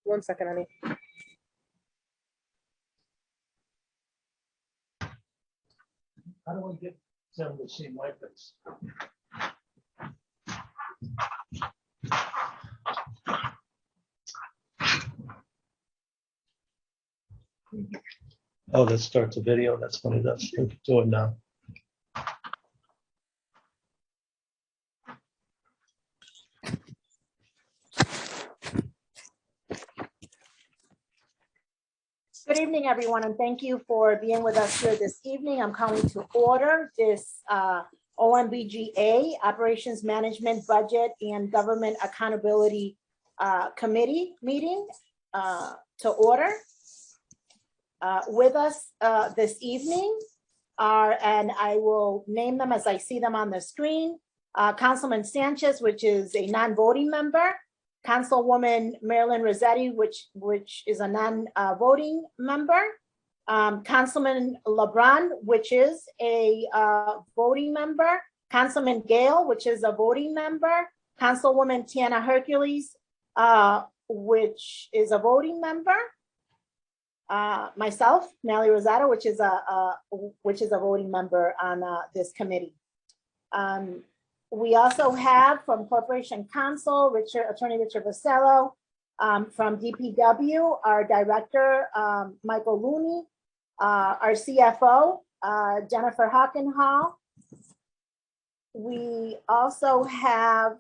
1 second, honey. How do we get them to see my face? Oh, that starts a video. That's what it does. Do it now. Good evening, everyone, and thank you for being with us here this evening. I'm calling to order this OMBGA, Operations Management, Budget, and Government Accountability Committee meeting to order. With us this evening are, and I will name them as I see them on the screen, Councilman Sanchez, which is a non-voting member, Councilwoman Marilyn Rossetti, which is a non-voting member, Councilman LeBron, which is a voting member, Councilman Gale, which is a voting member, Councilwoman Tiana Hercules, which is a voting member, myself, Nelly Rosado, which is a voting member on this committee. We also have from Corporation Counsel, Attorney Richard Vasello, from DPW, our Director, Michael Looney, our CFO, Jennifer Hockenhall. We also have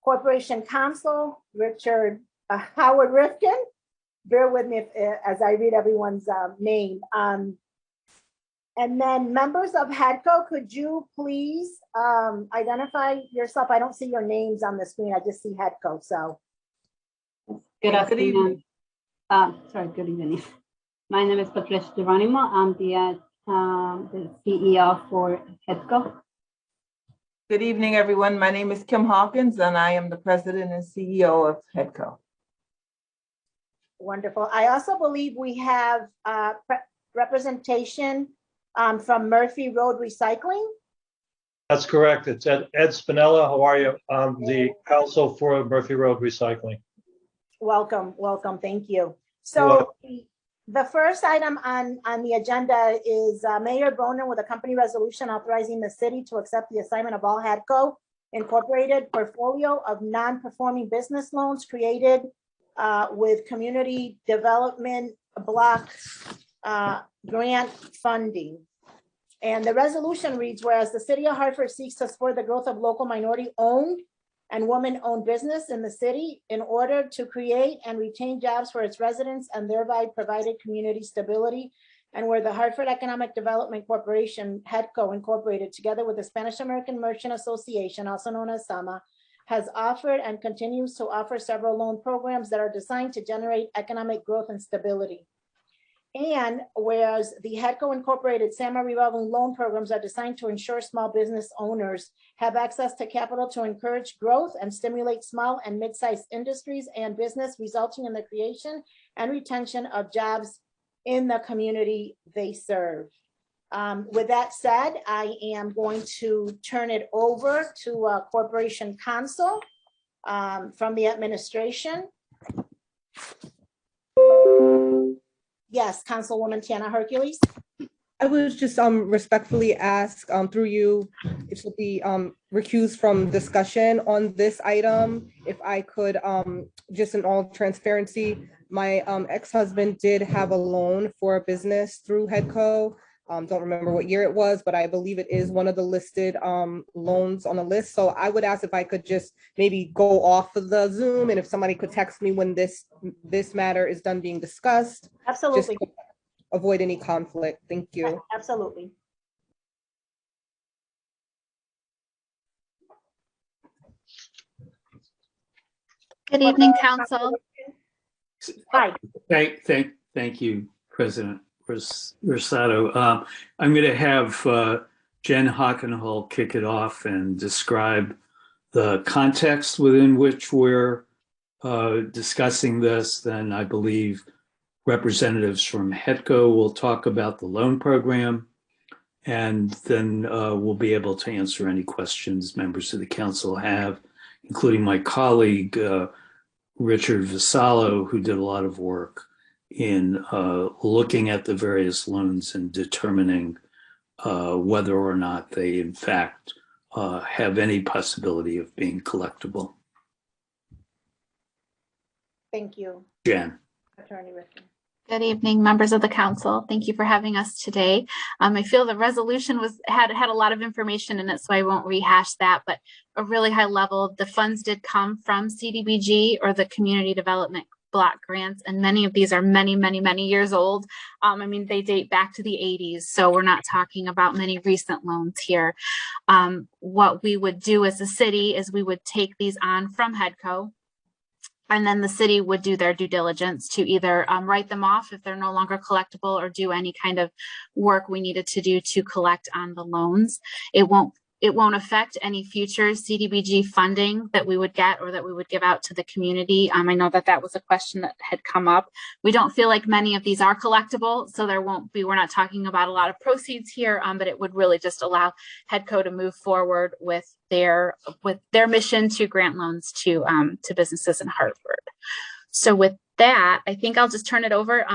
Corporation Counsel, Richard Howard Rifkin. Bear with me as I read everyone's name. And then members of HEDCO, could you please identify yourself? I don't see your names on the screen. I just see HEDCO, so. Good afternoon. Good evening. My name is Patricia Geronimo. I'm the CEO for HEDCO. Good evening, everyone. My name is Kim Hawkins, and I am the President and CEO of HEDCO. Wonderful. I also believe we have representation from Murphy Road Recycling. That's correct. It's Ed Spinella. How are you? I'm the counsel for Murphy Road Recycling. Welcome, welcome. Thank you. So the first item on the agenda is Mayor Bonin with a company resolution authorizing the city to accept the assignment of all HEDCO Incorporated portfolio of non-performing business loans created with community development block grant funding. And the resolution reads, whereas the city of Hartford seeks to support the growth of local minority-owned and woman-owned business in the city in order to create and retain jobs for its residents and thereby provided community stability, and where the Hartford Economic Development Corporation, HEDCO Incorporated, together with the Spanish American Merchant Association, also known as SAMA, has offered and continues to offer several loan programs that are designed to generate economic growth and stability. And whereas the HEDCO Incorporated SAMA revolving loan programs are designed to ensure small business owners have access to capital to encourage growth and stimulate small and mid-sized industries and business, resulting in the creation and retention of jobs in the community they serve. With that said, I am going to turn it over to Corporation Counsel from the administration. Yes, Councilwoman Tiana Hercules. I was just respectfully ask through you if to be recused from discussion on this item. If I could, just in all transparency, my ex-husband did have a loan for a business through HEDCO. Don't remember what year it was, but I believe it is one of the listed loans on the list. So I would ask if I could just maybe go off of the Zoom, and if somebody could text me when this matter is done being discussed. Absolutely. Just avoid any conflict. Thank you. Absolutely. Good evening, Council. Hi. Thank you, President Rosado. I'm going to have Jen Hockenhall kick it off and describe the context within which we're discussing this. Then I believe representatives from HEDCO will talk about the loan program, and then we'll be able to answer any questions members of the council have, including my colleague Richard Vassallo, who did a lot of work in looking at the various loans and determining whether or not they in fact have any possibility of being collectible. Thank you, Jen. Attorney Rickman. Good evening, members of the council. Thank you for having us today. I feel the resolution had a lot of information in it, so I won't rehash that, but a really high level, the funds did come from CDBG or the Community Development Block Grants, and many of these are many years old. They date back to the 80s, so we're not talking about many recent loans here. What we would do as a city is we would take these on from HEDCO, and then the city would do their due diligence to either write them off if they're no longer collectible or do any kind of work we needed to do to collect on the loans. It won't affect any future CDBG funding that we would get or that we would give out to the community. I know that was a question that had come up. We don't feel like many of these are collectible, so we're not talking about a lot of proceeds here, but it would really just allow HEDCO to move forward with their mission to grant loans to businesses in Hartford. So with that, I think I'll just turn it over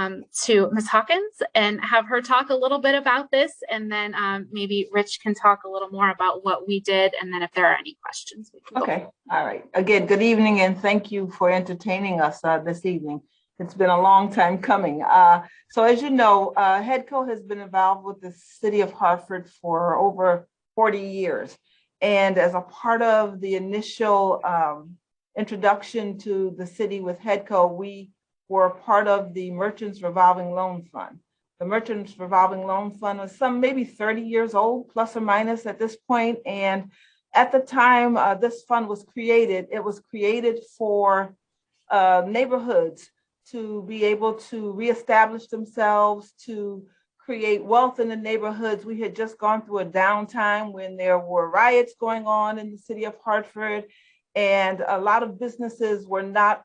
to Ms. Hawkins and have her talk a little bit about this, and then maybe Rich can talk a little more about what we did, and then if there are any questions, we can Okay, all right. Again, good evening, and thank you for entertaining us this evening. It's been a long time coming. So as you know, HEDCO has been involved with the city of Hartford for over 40 years. And as a part of the initial introduction to the city with HEDCO, we were part of the Merchants Revolving Loan Fund. The Merchants Revolving Loan Fund was maybe 30 years old, plus or minus at this point. And at the time this fund was created, it was created for neighborhoods to be able to reestablish themselves, to create wealth in the neighborhoods. We had just gone through a downtime when there were riots going on in the city of Hartford, and a lot of businesses were not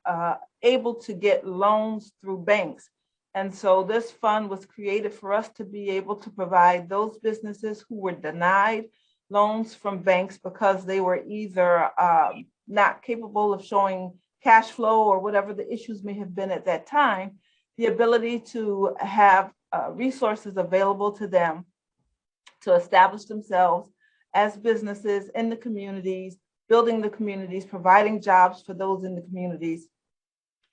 able to get loans through banks. And so this fund was created for us to be able to provide those businesses who were denied loans from banks because they were either not capable of showing cash flow or whatever the issues may have been at that time, the ability to have resources available to them to establish themselves as businesses in the communities, building the communities, providing jobs for those in the communities,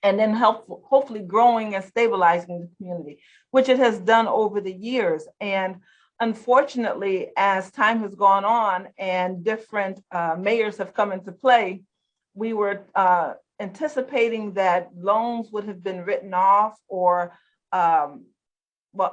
and then hopefully growing and stabilizing the community, which it has done over the years. And unfortunately, as time has gone on and different mayors have come into play, we were anticipating that loans would have been written off or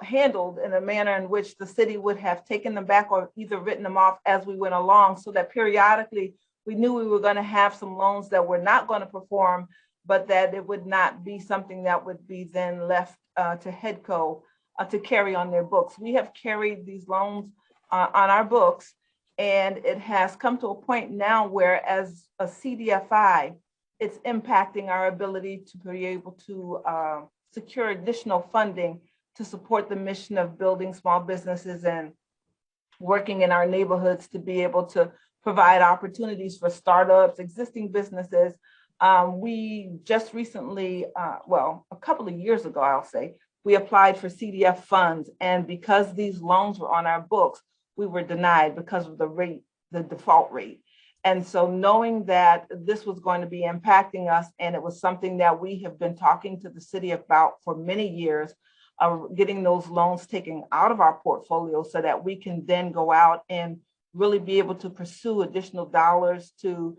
handled in a manner in which the city would have taken them back or either written them off as we went along, so that periodically we knew we were going to have some loans that were not going to perform, but that it would not be something that would be then left to HEDCO to carry on their books. We have carried these loans on our books, and it has come to a point now where, as a CDFI, it's impacting our ability to be able to secure additional funding to support the mission of building small businesses and working in our neighborhoods to be able to provide opportunities for startups, existing businesses. We just recently, a couple of years ago, I'll say, we applied for CDF funds. And because these loans were on our books, we were denied because of the rate, the default rate. And so knowing that this was going to be impacting us, and it was something that we have been talking to the city about for many years, getting those loans taken out of our portfolio so that we can then go out and really be able to pursue additional dollars to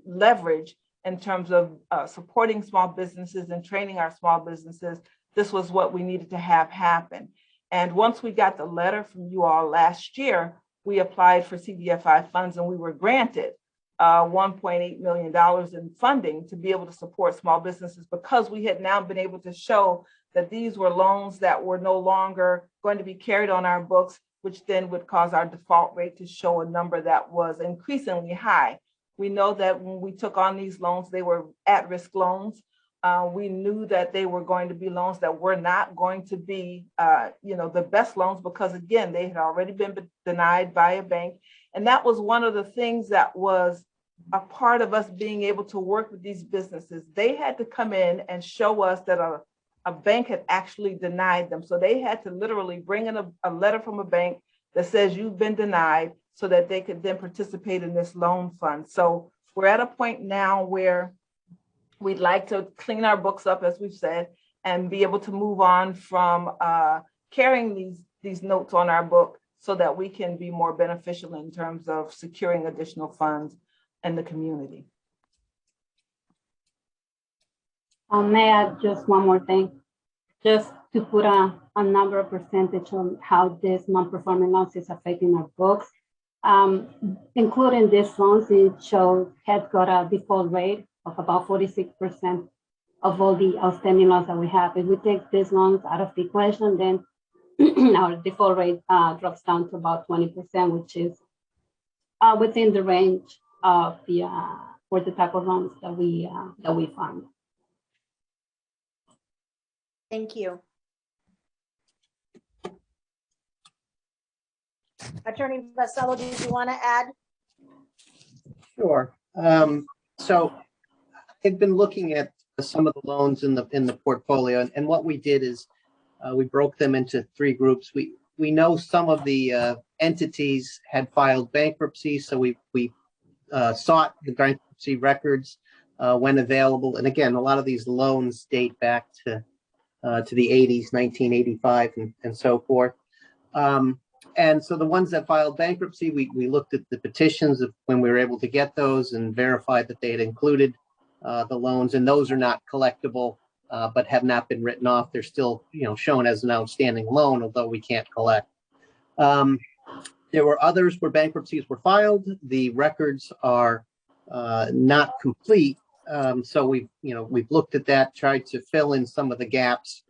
leverage in terms of supporting small businesses and training our small businesses. This was what we needed to have happen. And once we got the letter from you all last year, we applied for CDFI funds and we were granted $1.8 million in funding to be able to support small businesses, because we had now been able to show that these were loans that were no longer going to be carried on our books, which then would cause our default rate to show a number that was increasingly high. We know that when we took on these loans, they were at-risk loans. We knew that they were going to be loans that were not going to be, the best loans, because again, they had already been denied by a bank. And that was one of the things that was a part of us being able to work with these businesses. They had to come in and show us that a bank had actually denied them. So they had to literally bring in a letter from a bank that says you've been denied so that they could then participate in this loan fund. So we're at a point now where we'd like to clean our books up, as we've said, and be able to move on from carrying these notes on our book so that we can be more beneficial in terms of securing additional funds in the community. May I add just one more thing? Just to put a number of percentage on how this non-performing loans is affecting our books. Including these loans, it shows had got a default rate of about 46% of all the outstanding loans that we have. If we take these loans out of the equation, then our default rate drops down to about 20%, which is within the range of the for the type of loans that we fund. Thank you. Attorney Vassallo, do you want to add? Sure. So I've been looking at some of the loans in the portfolio, and what we did is we broke them into three groups. We know some of the entities had filed bankruptcy, so we sought the bankruptcy records when available. And again, a lot of these loans date back to the 80s, 1985, and so forth. And so the ones that filed bankruptcy, we looked at the petitions of when we were able to get those and verified that they had included the loans, and those are not collectible, but have not been written off. They're still, shown as an outstanding loan, although we can't collect. There were others where bankruptcies were filed. The records are not complete. So we've looked at that, tried to fill in some of the gaps.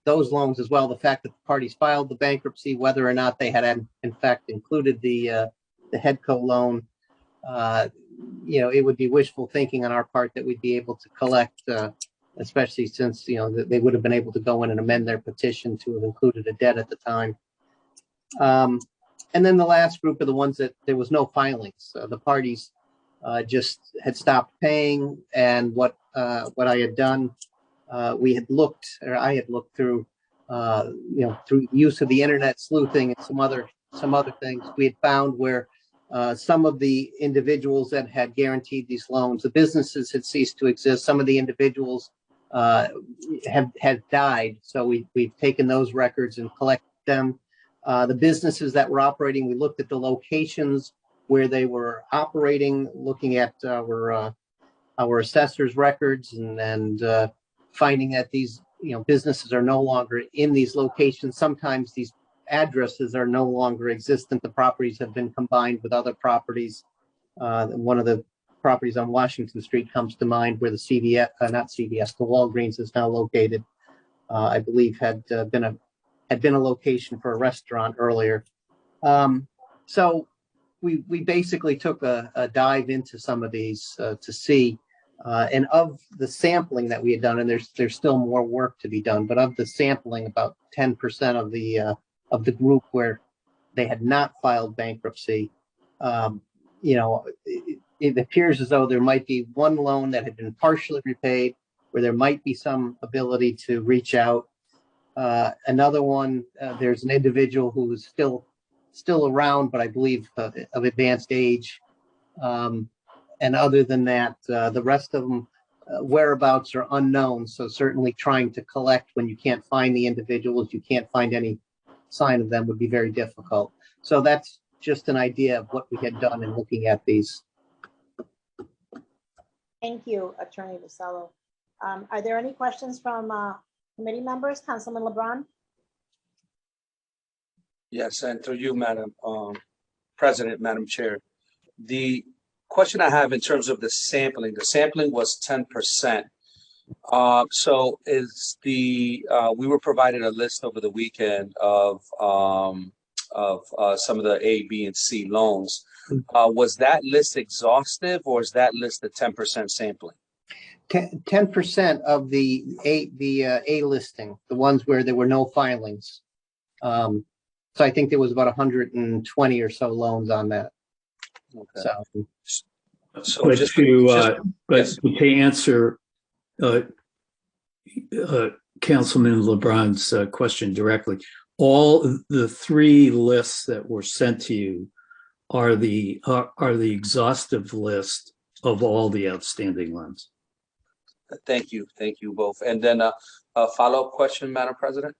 Those loans as well, the fact that the parties filed the bankruptcy, whether or not they had in fact included the HEDCO loan, it would be wishful thinking on our part that we'd be able to collect, especially since, they would have been able to go in and amend their petition to have included a debt at the time. And then the last group are the ones that there was no filings. The parties just had stopped paying, and what I had done, I had looked through, through use of the internet sleuthing and some other things. We had found where some of the individuals that had guaranteed these loans, the businesses had ceased to exist. Some of the individuals had died. So we've taken those records and collected them. The businesses that were operating, we looked at the locations where they were operating, looking at our assessors' records and finding that these businesses are no longer in these locations. Sometimes these addresses are no longer existent. The properties have been combined with other properties. One of the properties on Washington Street comes to mind, where the the Walgreens is now located. I believe had been a location for a restaurant earlier. So we basically took a dive into some of these to see, and of the sampling that we had done, and there's still more work to be done, but of the sampling, about 10% of the group where they had not filed bankruptcy, it appears as though there might be one loan that had been partially repaid, where there might be some ability to reach out. Another one, there's an individual who is still around, but I believe of advanced age. And other than that, the rest of them whereabouts are unknown. So certainly trying to collect when you can't find the individuals, you can't find any sign of them, would be very difficult. So that's just an idea of what we had done in looking at these. Thank you, Attorney Vassallo. Are there any questions from committee members? Councilman LeBron? Yes, and through you, Madam President, Madam Chair. The question I have in terms of the sampling was 10%. So we were provided a list over the weekend of some of the A, B, and C loans. Was that list exhaustive, or is that list the 10% sampling? 10% of the A listing, the ones where there were no filings. So I think there was about 120 or so loans on that. Okay. So But just, but to answer Councilman LeBron's question directly, all the three lists that were sent to you are the exhaustive list of all the outstanding loans. thank you both. And then a follow-up question, Madam President.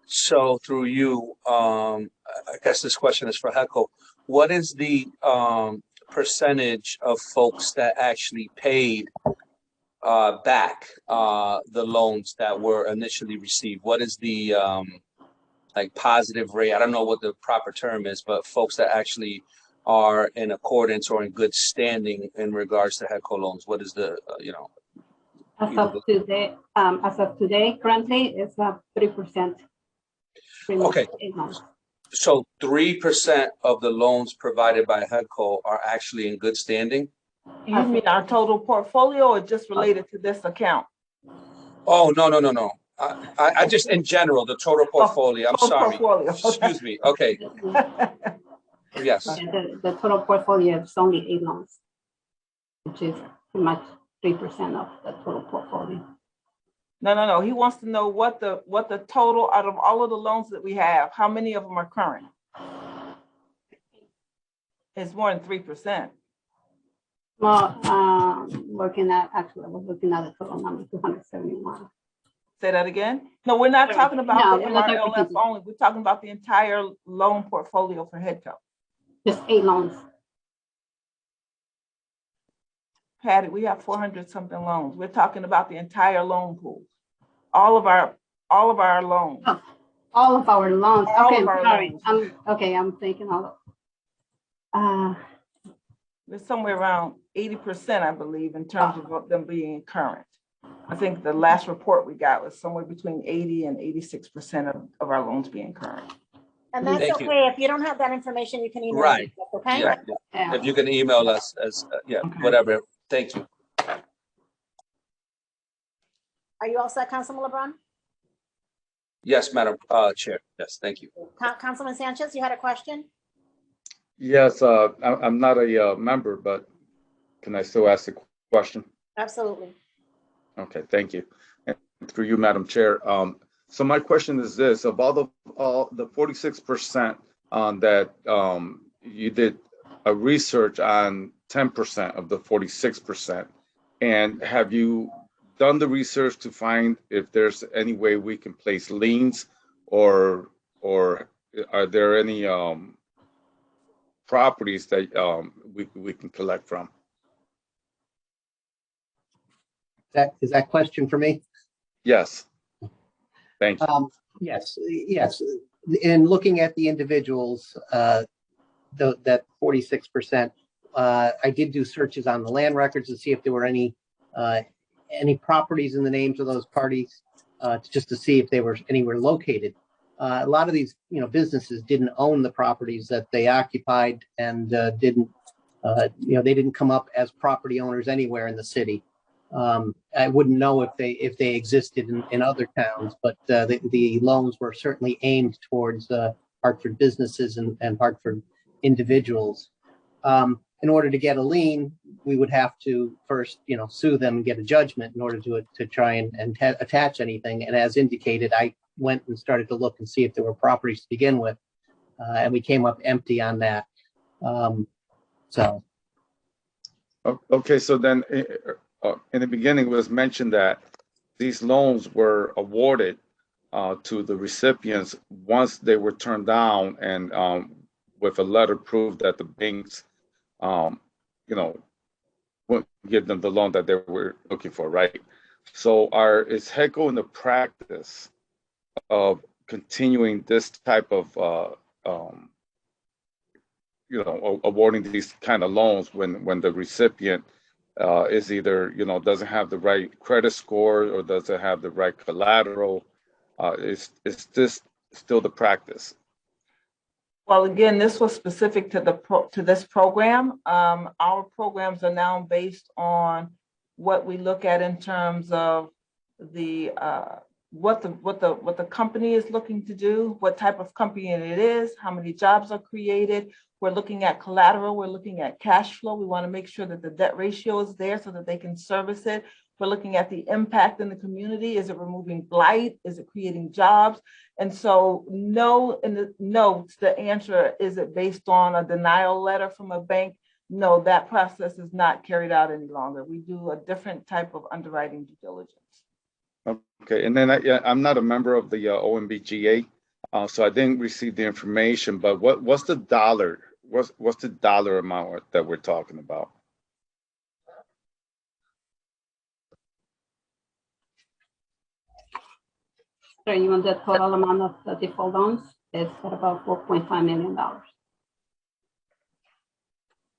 So through you, I guess this question is for HECO. What is the percentage of folks that actually paid back the loans that were initially received? What is the like positive rate? I don't know what the proper term is, but folks that actually are in accordance or in good standing in regards to HECO loans. What is the As of today, currently it's 3%. Okay. So 3% of the loans provided by HECO are actually in good standing? You mean our total portfolio or just related to this account? Oh, no. I just in general, the total portfolio. I'm sorry. Portfolio. Excuse me. Okay. Yes. The total portfolio is only 8 loans, which is pretty much 3% of the total portfolio. No. He wants to know what the total out of all of the loans that we have, how many of them are current? It's more than 3%. Well, I was looking at the total number, 271. Say that again? No, we're not talking about the we're not talking MRLF only. We're talking about the entire loan portfolio for HECO. Just 8 loans. Patty, we have 400 something loans. We're talking about the entire loan pool. All of our loans. Oh, all of our loans. All Okay, of our sorry. loans. I'm thinking all of. There's somewhere around 80%, I believe, in terms of them being current. I think the last report we got was somewhere between 80 and 86% of our loans being current. And that's Thank you. okay. If you don't have that information, you can email Right. us, okay? Yeah. If you can email us Okay. whatever. Thank you. Are you all set, Councilman LeBron? Yes, Madam Chair. Yes, thank you. Councilman Sanchez, you had a question? Yes, I'm not a member, but can I still ask a question? Absolutely. Okay, thank you. And through you, Madam Chair. So my question is this: of all the 46% that you did a research on 10% of the 46%, and have you done the research to find if there's any way we can place liens, or are there any properties that we can collect from? Is that question for me? Yes. Thank you. Yes. In looking at the individuals, that 46%, I did do searches on the land records to see if there were any properties in the names of those parties, just to see if they were anywhere located. A lot of these, businesses didn't own the properties that they occupied, and they didn't come up as property owners anywhere in the city. I wouldn't know if they existed in other towns, but the loans were certainly aimed towards Hartford businesses and Hartford individuals. In order to get a lien, we would have to first, sue them and get a judgment in order to try and attach anything. And as indicated, I went and started to look and see if there were properties to begin with, and we came up empty on that. Okay, so then in the beginning, it was mentioned that these loans were awarded to the recipients once they were turned down, and with a letter proof that the banks, wouldn't give them the loan that they were looking for, right? So is HECO in the practice of continuing this type of, awarding these kind of loans when the recipient is either, doesn't have the right credit score or doesn't have the right collateral? Is this still the practice? Well, again, this was specific to this program. Our programs are now based on what we look at in terms of the what the company is looking to do, what type of company it is, how many jobs are created, We're looking at collateral. We're looking at cash flow. We want to make sure that the debt ratio is there so that they can service it. We're looking at the impact in the community. Is it removing blight? Is it creating jobs? And so no, in the notes, the answer, is it based on a denial letter from a bank? No, that process is not carried out any longer. We do a different type of underwriting due diligence. Okay, and then I'm not a member of the OMBGA, so I didn't receive the information, but what's the dollar? What's the dollar amount that we're talking about? So you want the total amount of the default loans? It's at about $4.5 million.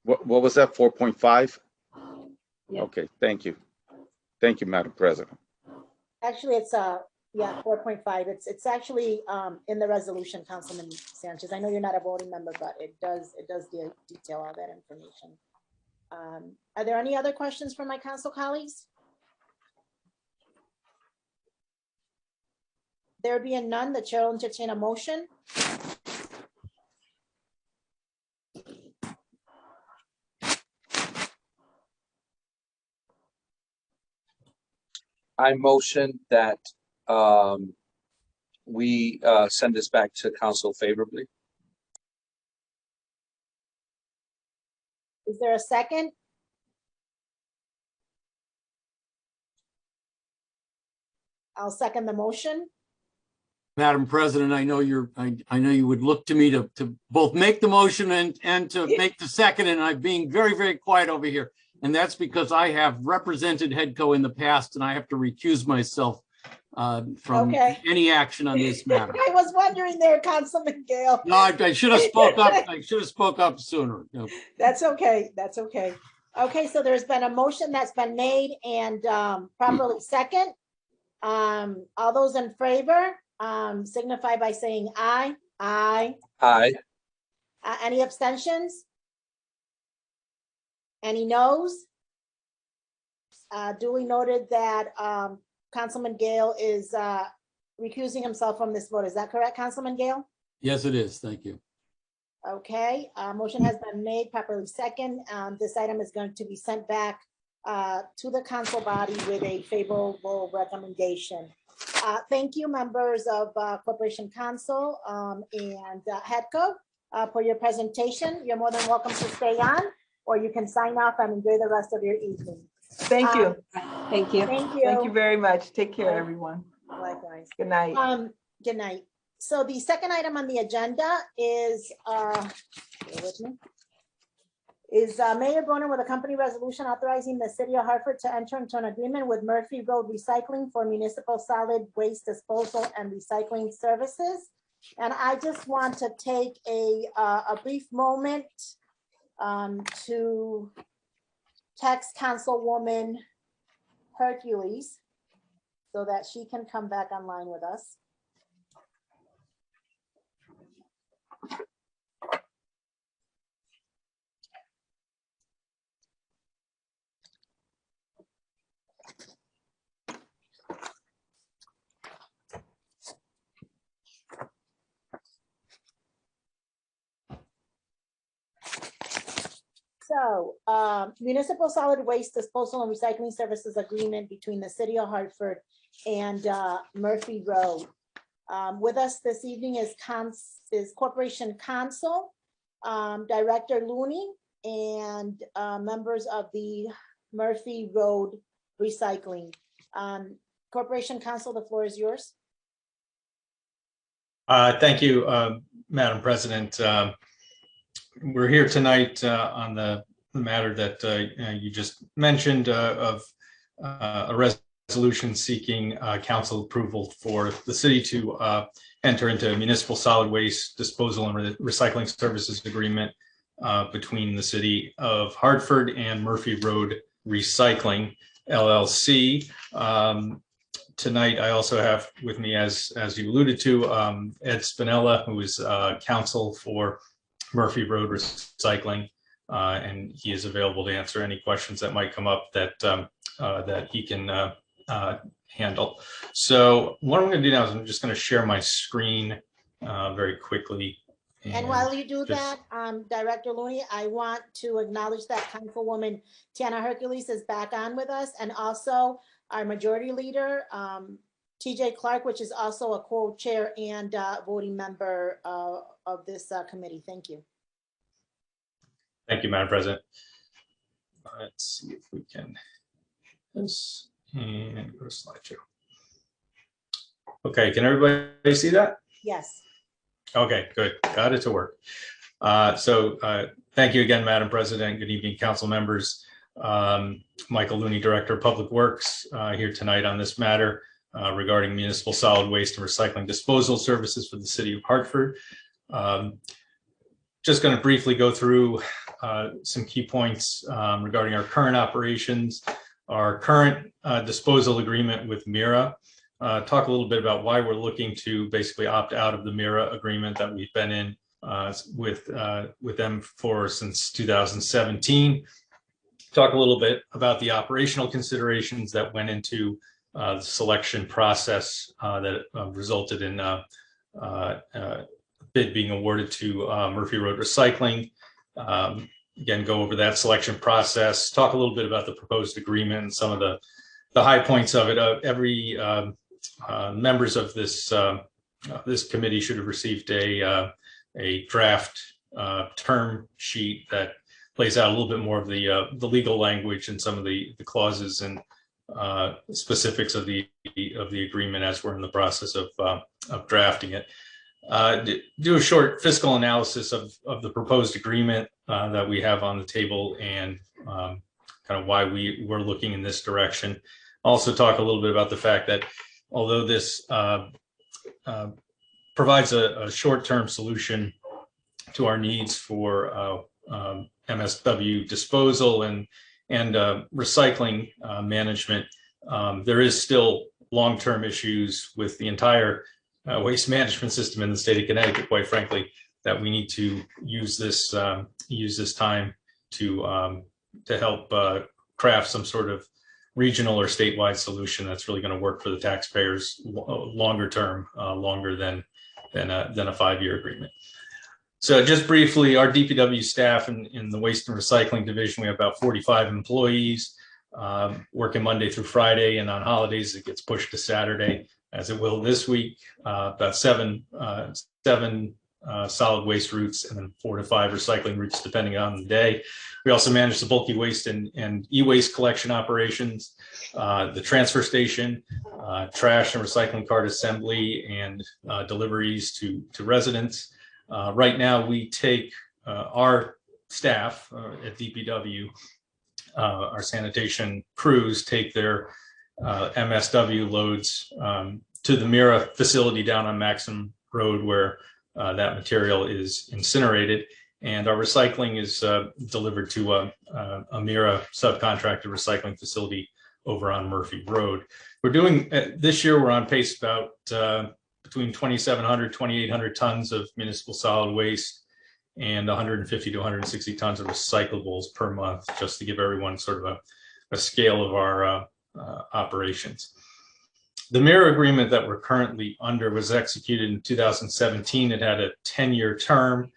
What was that, 4.5? Yeah. Okay, thank you. Thank you, Madam President. Actually, it's 4.5. It's actually in the resolution, Councilman Sanchez. I know you're not a voting member, but it does detail all that information. Are there any other questions from my council colleagues? There being none, the chair will entertain a motion. I motion that we send this back to council favorably. Is there a second? I'll second the motion. Madam President, I know I know you would look to me to both make the motion and to make the second, and I'm being very, very quiet over here. And that's because I have represented HEDCO in the past, and I have to recuse myself from any action on this matter. I was wondering there, Councilman Gale. No, I should have spoke up. I should have spoke up sooner. No. That's okay. That's okay. Okay, so there's been a motion that's been made and properly second. All those in favor signify by saying aye. Aye. Aye. Any abstentions? Any noes? Duly noted that Councilman Gale is recusing himself from this vote. Is that correct, Councilman Gale? Yes, it is. Thank you. Okay, motion has been made, properly second. This item is going to be sent back to the council body with a favorable recommendation. Thank you, members of Corporation Council and HEDCO for your presentation. You're more than welcome to stay on, or you can sign off and enjoy the rest of your evening. Thank you. Thank you. Thank you. Thank you very much. Take care, everyone. Likewise. Good night. Good night. So the second item on the agenda is, bear with me, is Mayor Broner with a company resolution authorizing the city of Hartford to enter into an agreement with Murphy Road Recycling for municipal solid waste disposal and recycling services. And I just want to take a brief moment to text Councilwoman Hercules so that she can come back online with us. So municipal solid waste disposal and recycling services agreement between the city of Hartford and Murphy Road. With us this evening is Corporation Counsel, Director Looney, and members of the Murphy Road Recycling. Corporation Counsel, the floor is yours. Thank you, Madam President. We're here tonight on the matter that you just mentioned of a resolution seeking council approval for the city to enter into a municipal solid waste disposal and recycling services agreement between the city of Hartford and Murphy Road Recycling, LLC. Tonight, I also have with me, as you alluded to, Ed Spinella, who is counsel for Murphy Road Recycling, and he is available to answer any questions that might come up that that he can handle. So what I'm going to do now is I'm just going to share my screen very quickly And while you do just- that, Director Looney, I want to acknowledge that Councilwoman Tiana Hercules is back on with us, and also our Majority Leader, TJ Clark, which is also a co-chair and voting member of this committee. Thank you. Thank you, Madam President. Let's see if we can this and go to slideshow. Okay, can everybody see that? Yes. Okay, good. Got it to work. Thank you again, Madam President. Good evening, council members. Michael Looney, Director of Public Works, here tonight on this matter regarding municipal solid waste and recycling disposal services for the city of Hartford. Just going to briefly go through some key points regarding our current operations, our current disposal agreement with MIRA. Talk a little bit about why we're looking to basically opt out of the MIRA agreement that we've been in with them for since 2017. Talk a little bit about the operational considerations that went into the selection process that resulted in bid being awarded to Murphy Road Recycling. Again, go over that selection process, talk a little bit about the proposed agreement and some of the high points of it. Every members of this this committee should have received a draft term sheet that lays out a little bit more of the legal language and some of the clauses and specifics of the agreement as we're in the process of drafting it. Do a short fiscal analysis of the proposed agreement that we have on the table and kind of why we're looking in this direction. Also talk a little bit about the fact that although this provides a short-term solution to our needs for MSW disposal and recycling management, there is still long-term issues with the entire waste management system in the state of Connecticut, quite frankly, that we need to use this time to help craft some sort of regional or statewide solution that's really going to work for the taxpayers longer term, longer than a 5-year agreement. So just briefly, our DPW staff in the waste and recycling division, we have about 45 employees working Monday through Friday, and on holidays it gets pushed to Saturday, as it will this week. About seven solid waste routes and then 4 to 5 recycling routes depending on the day. We also manage the bulky waste and e-waste collection operations, the transfer station, trash and recycling cart assembly and deliveries to residents. Right now we take our staff at DPW, our sanitation crews take their MSW loads to the MIRA facility down on Maxim Road where that material is incinerated, and our recycling is delivered to a MIRA subcontractor recycling facility over on Murphy Road. We're doing, this year we're on pace about between 2,700, 2,800 tons of municipal solid waste and 150 to 160 tons of recyclables per month, just to give everyone sort of a scale of our operations. The MIRA agreement that we're currently under was executed in 2017. It had a 10-year term,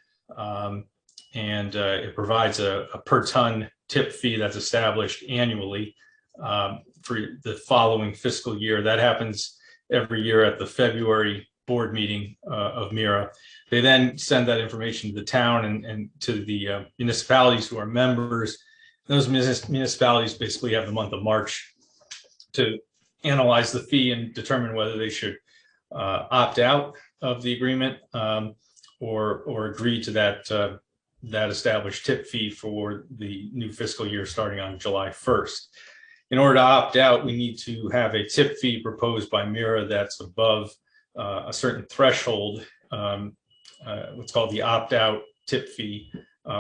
and it provides a per ton tip fee that's established annually for the following fiscal year. That happens every year at the February board meeting of MIRA. They then send that information to the town and to the municipalities who are members. Those municipalities basically have the month of March to analyze the fee and determine whether they should opt out of the agreement or agree to that established tip fee for the new fiscal year starting on July 1st. In order to opt out, we need to have a tip fee proposed by MIRA that's above a certain threshold, what's called the opt-out tip fee,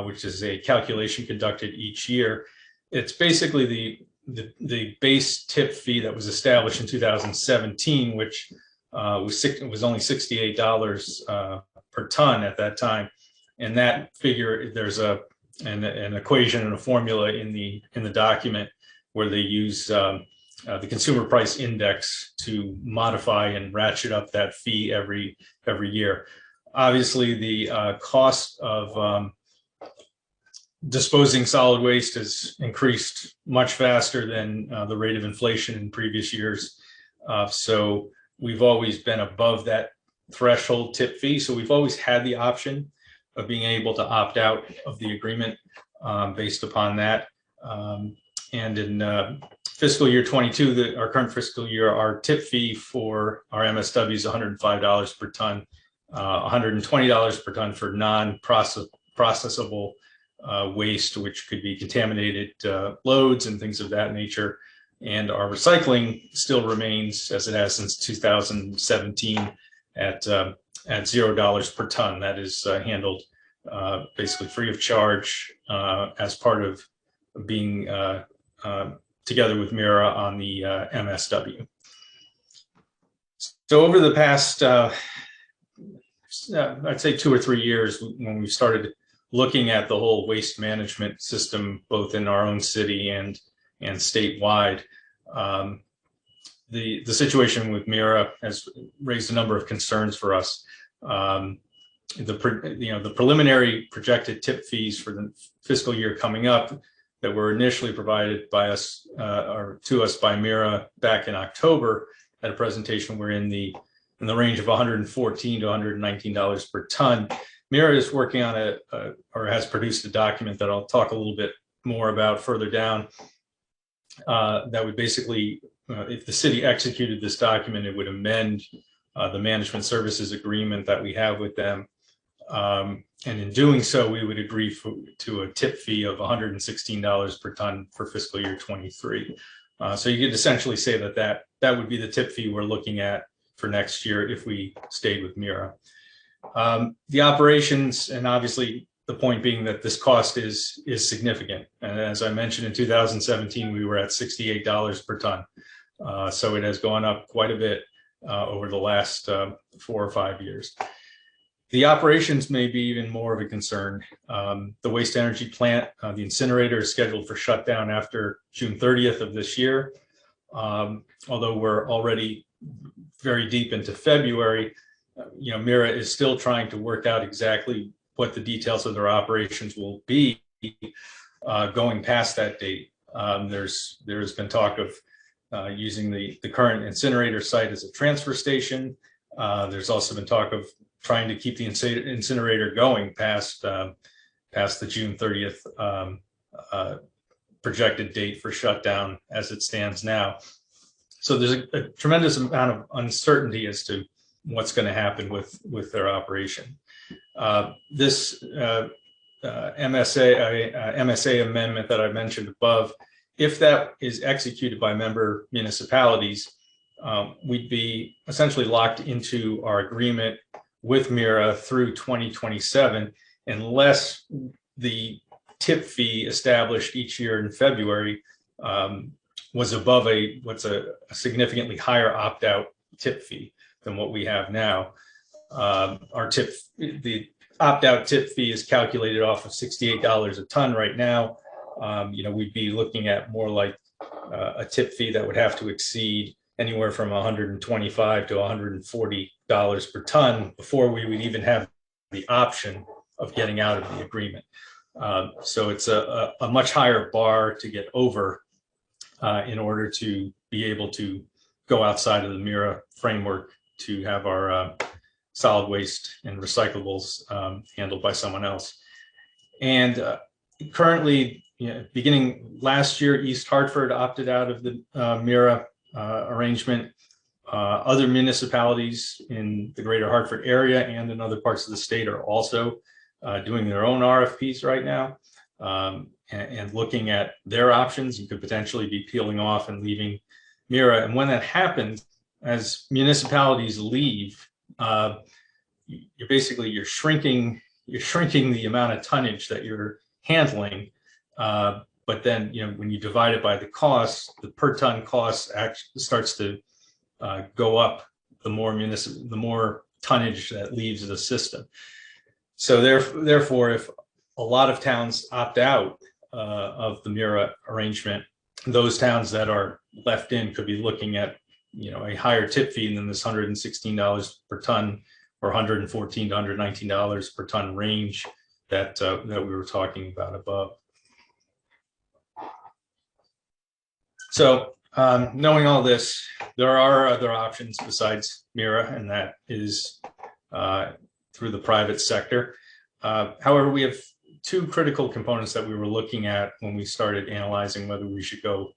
which is a calculation conducted each year. It's basically the base tip fee that was established in 2017, which was only $68 per ton at that time. And that figure, there's an equation and a formula in the document where they use the consumer price index to modify and ratchet up that fee every year. Obviously, the cost of disposing solid waste has increased much faster than the rate of inflation in previous years. So we've always been above that threshold tip fee. So we've always had the option of being able to opt out of the agreement based upon that. And in fiscal year 22, our current fiscal year, our tip fee for our MSW is $105 per ton, $120 per ton for non-processable waste, which could be contaminated loads and things of that nature. And our recycling still remains, as it has since 2017, at $0 per ton. That is handled basically free of charge as part of being together with MIRA on the MSW. So over the past, I'd say 2 or 3 years, when we started looking at the whole waste management system, both in our own city and statewide, the situation with MIRA has raised a number of concerns for us. The preliminary projected tip fees for the fiscal year coming up that were initially provided by us or to us by MIRA back in October at a presentation were in the range of $114 to $119 per ton. MIRA is working on or has produced a document that I'll talk a little bit more about further down. That would basically, if the city executed this document, it would amend the management services agreement that we have with them. And in doing so, we would agree to a tip fee of $116 per ton for fiscal year 23. So you could essentially say that would be the tip fee we're looking at for next year if we stayed with MIRA. The operations, and obviously the point being that this cost is significant. And as I mentioned, in 2017, we were at $68 per ton. So it has gone up quite a bit over the last 4 or 5 years. The operations may be even more of a concern. The waste energy plant, the incinerator, is scheduled for shutdown after June 30th of this year. Although we're already very deep into February, MIRA is still trying to work out exactly what the details of their operations will be going past that date. There's been talk of using the current incinerator site as a transfer station. There's also been talk of trying to keep the incinerator going past the June 30th projected date for shutdown as it stands now. So there's a tremendous amount of uncertainty as to what's going to happen with their operation. This MSA amendment that I mentioned above, if that is executed by member municipalities, we'd be essentially locked into our agreement with MIRA through 2027, unless the tip fee established each year in February was above what's a significantly higher opt-out tip fee than what we have now. The opt-out tip fee is calculated off of $68 a ton right now. We'd be looking at more like a tip fee that would have to exceed anywhere from $125 to $140 per ton before we would even have the option of getting out of the agreement. So it's a much higher bar to get over in order to be able to go outside of the MIRA framework to have our solid waste and recyclables handled by someone else. And currently, beginning last year, East Hartford opted out of the MIRA arrangement. Other municipalities in the greater Hartford area and in other parts of the state are also doing their own RFPs right now and looking at their options and could potentially be peeling off and leaving MIRA. And when that happens, as municipalities leave, you're shrinking the amount of tonnage that you're handling. But then, when you divide it by the cost, the per ton cost actually starts to go up the more tonnage that leaves the system. So therefore, if a lot of towns opt out of the MIRA arrangement, those towns that are left in could be looking at a higher tip fee than this $116 per ton or $114 to $119 per ton range that we were talking about above. So knowing all this, there are other options besides MIRA, and that is through the private sector. However, we have two critical components that we were looking at when we started analyzing whether we should go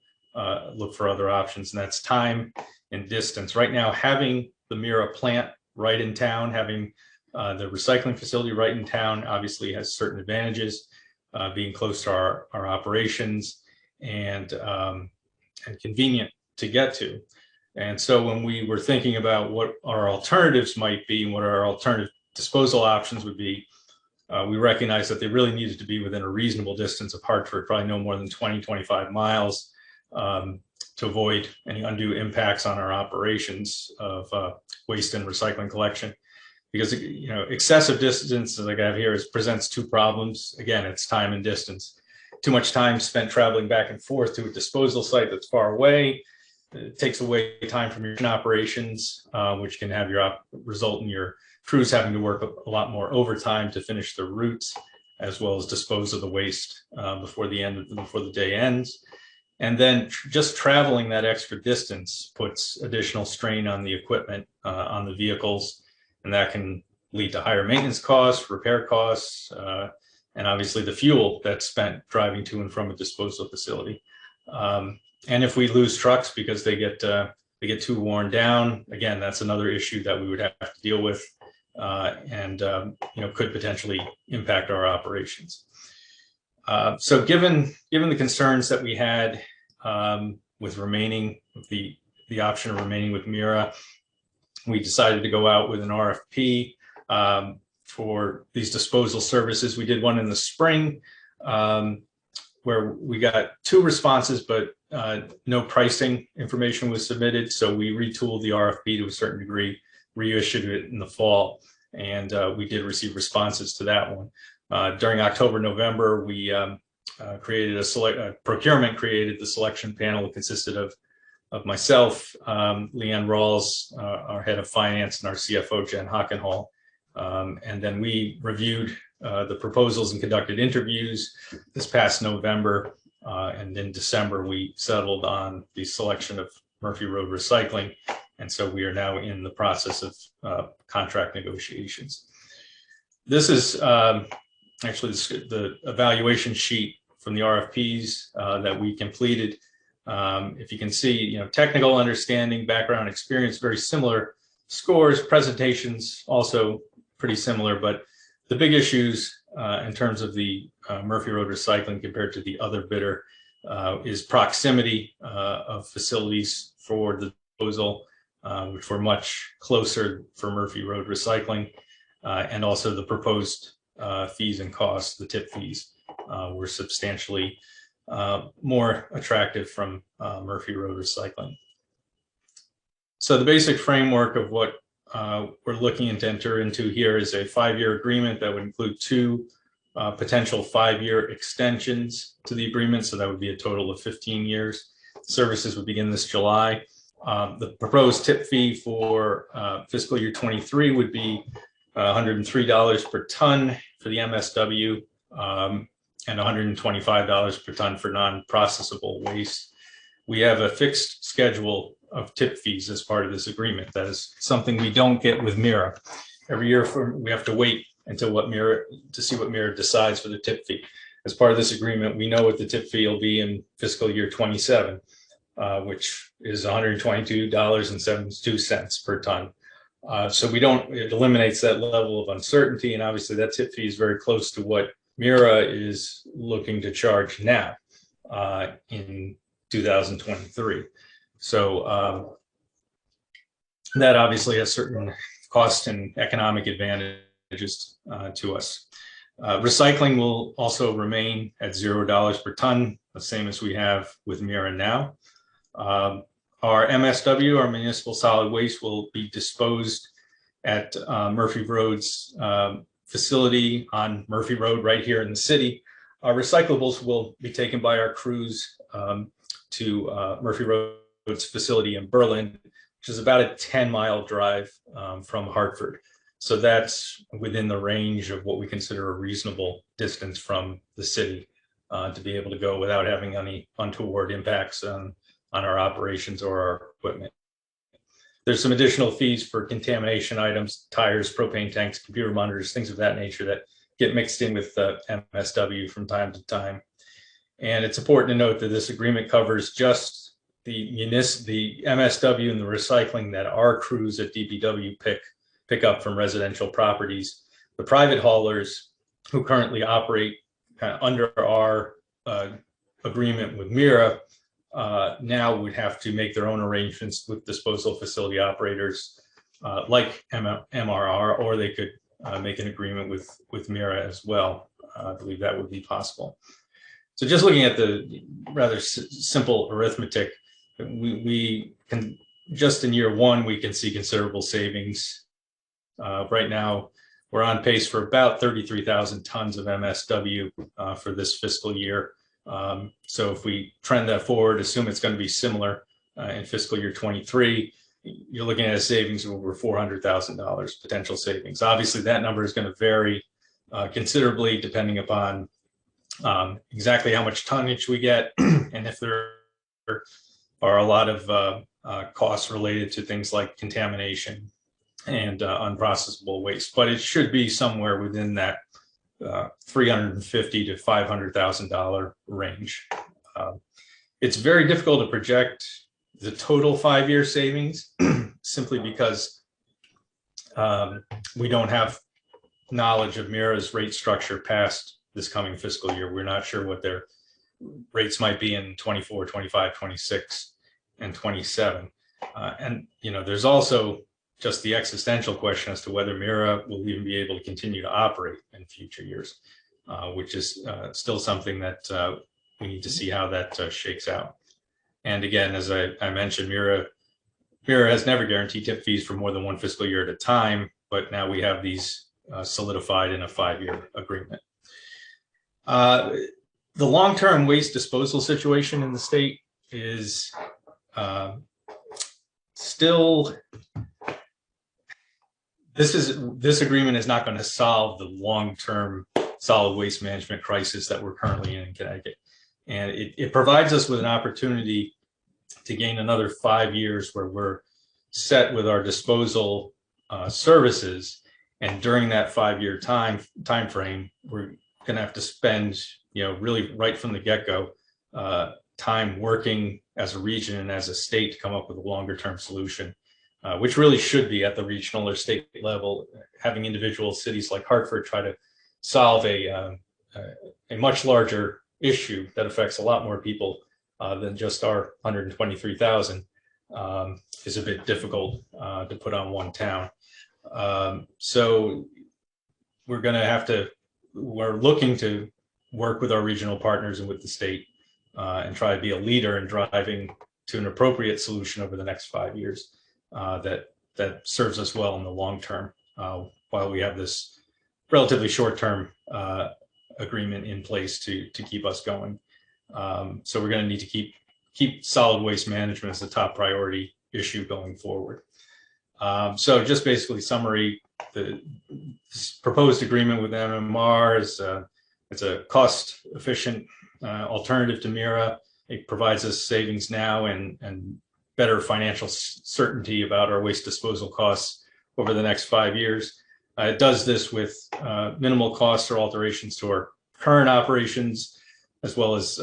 look for other options, and that's time and distance. Right now, having the MIRA plant right in town, having the recycling facility right in town obviously has certain advantages, being close to our operations and convenient to get to. And so when we were thinking about what our alternatives might be and what our alternative disposal options would be, we recognized that they really needed to be within a reasonable distance of Hartford, probably no more than 20, 25 miles, to avoid any undue impacts on our operations of waste and recycling collection. Because, you know, excessive distance, as I got here, presents two problems. Again, it's time and distance. Too much time spent traveling back and forth to a disposal site that's far away. It takes away time from your operations, which can have result in your crews having to work a lot more overtime to finish their routes, as well as dispose of the waste before the day ends. And then just traveling that extra distance puts additional strain on the equipment, on the vehicles, and that can lead to higher maintenance costs, repair costs, and obviously the fuel that's spent driving to and from a disposal facility. And if we lose trucks because they get too worn down, again, that's another issue that we would have to deal with, and you know, could potentially impact our operations. So given the concerns that we had with the option of remaining with MIRA, we decided to go out with an RFP for these disposal services. We did one in the spring where we got 2 responses, but no pricing information was submitted. So we retooled the RFP to a certain degree, reissued it in the fall, and we did receive responses to that one. During October, November, we procurement created the selection panel. It consisted of myself, Leanne Rawls, our head of finance, and our CFO, Jen Hockenhall. And then we reviewed the proposals and conducted interviews this past November. And in December, we settled on the selection of Murphy Road Recycling. And so we are now in the process of contract negotiations. This is actually the evaluation sheet from the RFPs that we completed. If you can see, you know, technical understanding, background experience, very similar scores, presentations also pretty similar, but the big issues in terms of the Murphy Road Recycling compared to the other bidder is proximity of facilities for the disposal, which were much closer for Murphy Road Recycling, and also the proposed fees and costs, the tip fees, were substantially more attractive from Murphy Road Recycling. So the basic framework of what we're looking to enter into here is a 5-year agreement that would include 2 potential 5-year extensions to the agreement. So that would be a total of 15 years. Services would begin this July. The proposed tip fee for fiscal year 23 would be $103 per ton for the MSW, and $125 per ton for non-processable waste. We have a fixed schedule of tip fees as part of this agreement. That is something we don't get with MIRA. Every year we have to wait until to see what MIRA decides for the tip fee. As part of this agreement, we know what the tip fee will be in fiscal year 27, which is $122.72 per ton. So it eliminates that level of uncertainty, and obviously that tip fee is very close to what MIRA is looking to charge now in 2023. So that obviously has certain cost and economic advantages to us. Recycling will also remain at $0 per ton, the same as we have with MIRA now. Our MSW, our municipal solid waste, will be disposed at Murphy Road's facility on Murphy Road right here in the city. Our recyclables will be taken by our crews to Murphy Road's facility in Berlin, which is about a 10-mile drive from Hartford. So that's within the range of what we consider a reasonable distance from the city to be able to go without having any untoward impacts on our operations or our equipment. There's some additional fees for contamination items, tires, propane tanks, computer monitors, things of that nature that get mixed in with MSW from time to time. And it's important to note that this agreement covers just the MSW and the recycling that our crews at DPW pick up from residential properties. The private haulers who currently operate kind of under our agreement with MIRA now would have to make their own arrangements with disposal facility operators like MRR, or they could make an agreement with MIRA as well. I believe that would be possible. So just looking at the rather simple arithmetic, we can, just in year one, we can see considerable savings. Right now, we're on pace for about 33,000 tons of MSW for this fiscal year. So if we trend that forward, assume it's going to be similar in fiscal year 23, you're looking at a savings of over $400,000 potential savings. Obviously, that number is going to vary considerably depending upon exactly how much tonnage we get and if there are a lot of costs related to things like contamination and unprocessable waste. But it should be somewhere within that $350,000 to $500,000 range. It's very difficult to project the total 5-year savings simply because we don't have knowledge of MIRA's rate structure past this coming fiscal year. We're not sure what their rates might be in 24, 25, 26, and 27. And there's also just the existential question as to whether MIRA will even be able to continue to operate in future years, which is still something that we need to see how that shakes out. And again, as I mentioned, MIRA has never guaranteed tip fees for more than one fiscal year at a time, but now we have these solidified in a 5-year agreement. The long-term waste disposal situation in the state is still, this agreement is not going to solve the long-term solid waste management crisis that we're currently in Connecticut. And it provides us with an opportunity to gain another 5 years where we're set with our disposal services. And during that 5-year time frame, we're going to have to spend, really right from the get-go, time working as a region and as a state to come up with a longer-term solution, which really should be at the regional or state level, having individual cities like Hartford try to solve a much larger issue that affects a lot more people than just our 123,000 is a bit difficult to put on one town. So we're looking to work with our regional partners and with the state and try to be a leader in driving to an appropriate solution over the next 5 years that serves us well in the long term, while we have this relatively short-term agreement in place to keep us going. So we're going to need to keep solid waste management as the top priority issue going forward. So just basically summary, the proposed agreement with MMR is it's a cost-efficient alternative to MIRA. It provides us savings now and better financial certainty about our waste disposal costs over the next 5 years. It does this with minimal costs or alterations to our current operations, as well as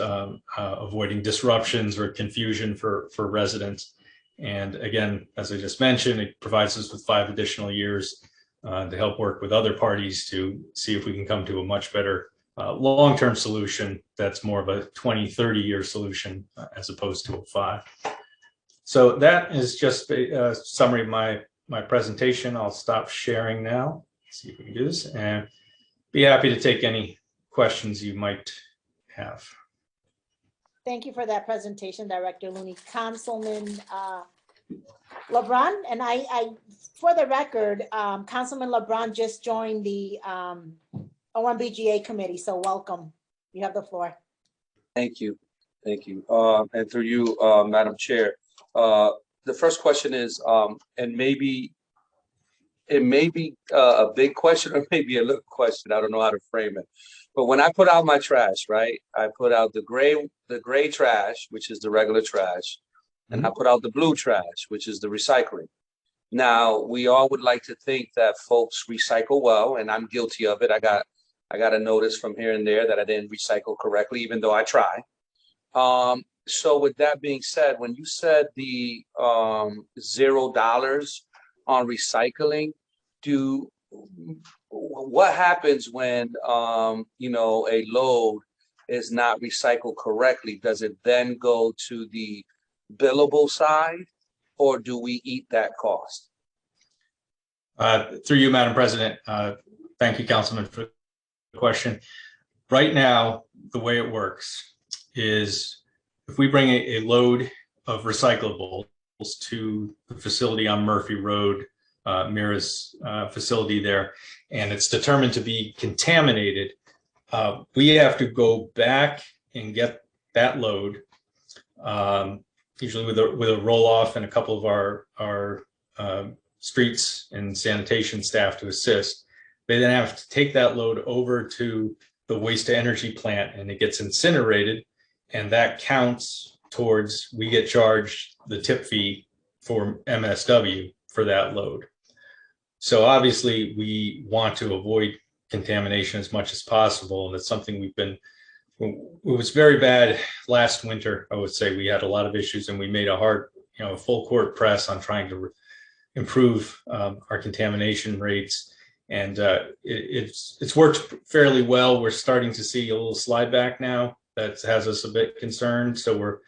avoiding disruptions or confusion for residents. And again, as I just mentioned, it provides us with 5 additional years to help work with other parties to see if we can come to a much better long-term solution that's more of a 20, 30-year solution as opposed to a 5. So that is just a summary of my presentation. I'll stop sharing now. See if we can do this, and be happy to take any questions you might have. Thank you for that presentation, Director Looney. Councilman LeBron, and I for the record, Councilman LeBron just joined the OMBGA committee, so welcome. You have the floor. Thank you. And through you, Madam Chair, the first question is, and maybe it may be a big question or maybe a little question. I don't know how to frame it. But when I put out my trash, right, I put out the gray trash, which is the regular trash, and I put out the blue trash, which is the recycling. Now, we all would like to think that folks recycle well, and I'm guilty of it. I got a notice from here and there that I didn't recycle correctly, even though I try. So with that being said, when you said the $0 on recycling, what happens when a load is not recycled correctly? Does it then go to the billable side, or do we eat that cost? Through you, Madam President, thank you, Councilman, for the question. Right now, the way it works is if we bring a load of recyclables to the facility on Murphy Road, Mira's facility there, and it's determined to be contaminated, we have to go back and get that load, usually with a roll off and a couple of our streets and sanitation staff to assist. They then have to take that load over to the waste to energy plant, and it gets incinerated, and that counts towards, we get charged the tip fee for MSW for that load. So obviously we want to avoid contamination as much as possible. And it's something it was very bad last winter. I would say we had a lot of issues, and we made a full court press on trying to improve our contamination rates. And it's worked fairly well. We're starting to see a little slide back now that has us a bit concerned. So we're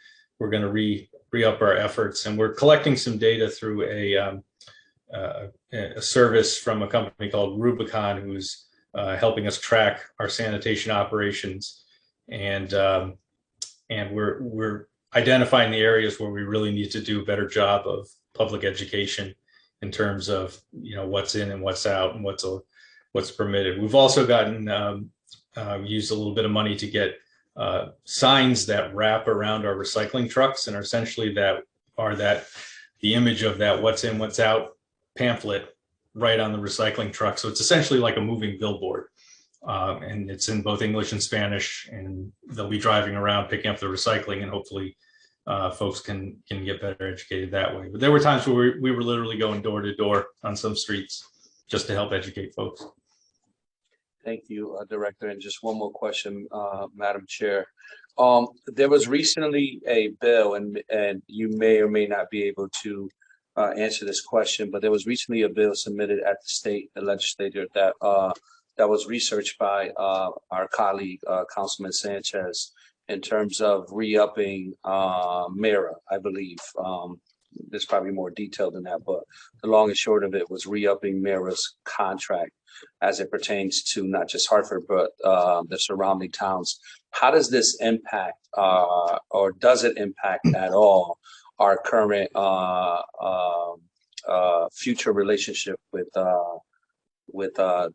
going to re-up our efforts, and we're collecting some data through a service from a company called Rubicon, who's helping us track our sanitation operations, and we're identifying the areas where we really need to do a better job of public education in terms of what's in and what's out and what's permitted. We've also gotten used a little bit of money to get signs that wrap around our recycling trucks, and are essentially the image of that what's in, what's out pamphlet right on the recycling truck. So it's essentially like a moving billboard, and it's in both English and Spanish, and they'll be driving around picking up the recycling, and hopefully folks can get better educated that way. But there were times where we were literally going door to door on some streets just to help educate folks. Thank you, Director. And just one more question, Madam Chair. There was recently a bill, and you may or may not be able to answer this question, but there was recently a bill submitted at the state legislature that was researched by our colleague, Councilman Sanchez, in terms of re-upping Mira, I believe. There's probably more detail than that, but the long and short of it was re-upping Mira's contract as it pertains to not just Hartford, but the surrounding towns. How does this impact, or does it impact at all, our current future relationship with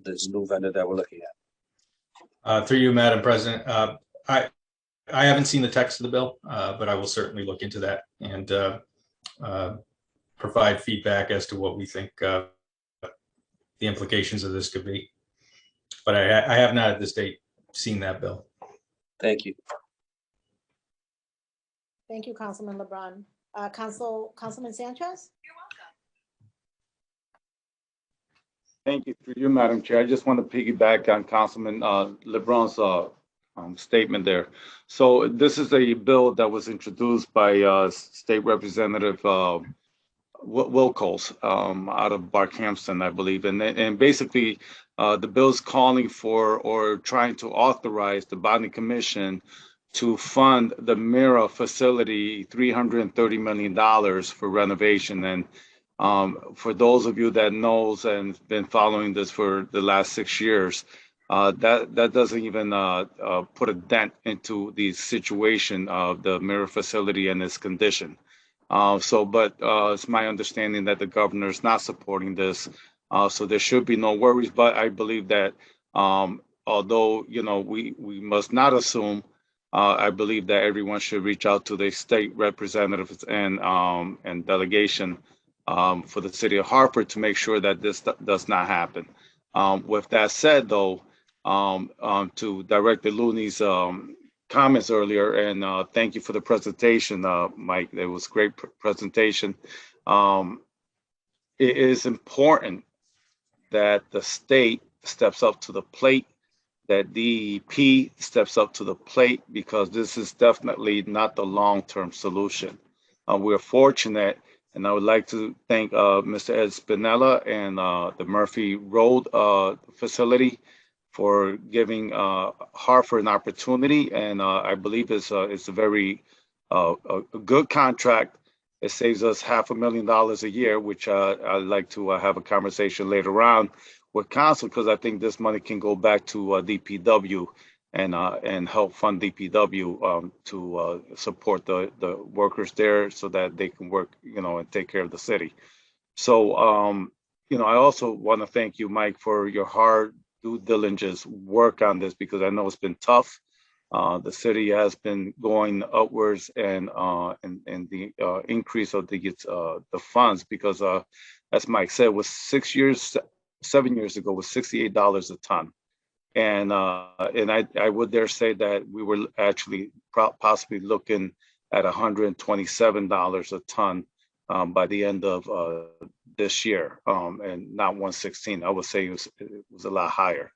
this new vendor that we're looking at? Through you, Madam President, I haven't seen the text of the bill, but I will certainly look into that and provide feedback as to what we think the implications of this could be. But I have not at this date seen that bill. Thank you. Thank you, Councilman LeBron. Councilman Sanchez? You're welcome. Thank you. Through you, Madam Chair. I just want to piggyback on Councilman LeBron's statement there. So this is a bill that was introduced by State Representative Wilcox out of Barkhampton, I believe. And basically, the bill's calling for or trying to authorize the Bonding Commission to fund the Mira facility $330 million for renovation. And for those of you that knows and been following this for the last 6 years, that doesn't even put a dent into the situation of the Mira facility and its condition. But it's my understanding that the governor is not supporting this, so there should be no worries. But I believe that although we must not assume, I believe that everyone should reach out to the state representatives and delegation for the city of Hartford to make sure that this does not happen. With that said, though, to Director Looney's comments earlier, and thank you for the presentation, Mike. It was a great presentation. It is important that the state steps up to the plate, that DEP steps up to the plate, because this is definitely not the long-term solution. We're fortunate, and I would like to thank Mr. Ed Spinella and the Murphy Road facility for giving Hartford an opportunity, and I believe it's a very a good contract. It saves us $500,000 a year, which I'd like to have a conversation later on with council, because I think this money can go back to DPW and help fund DPW to support the workers there so that they can work, and take care of the city. So, I also want to thank you, Mike, for your hard due diligence work on this, because I know it's been tough. The city has been going upwards, and the increase of the funds, because as Mike said, was 7 years ago was $68 a ton, and I would dare say that we were actually possibly looking at $127 a ton by the end of this year, and not 116. I would say it was a lot higher,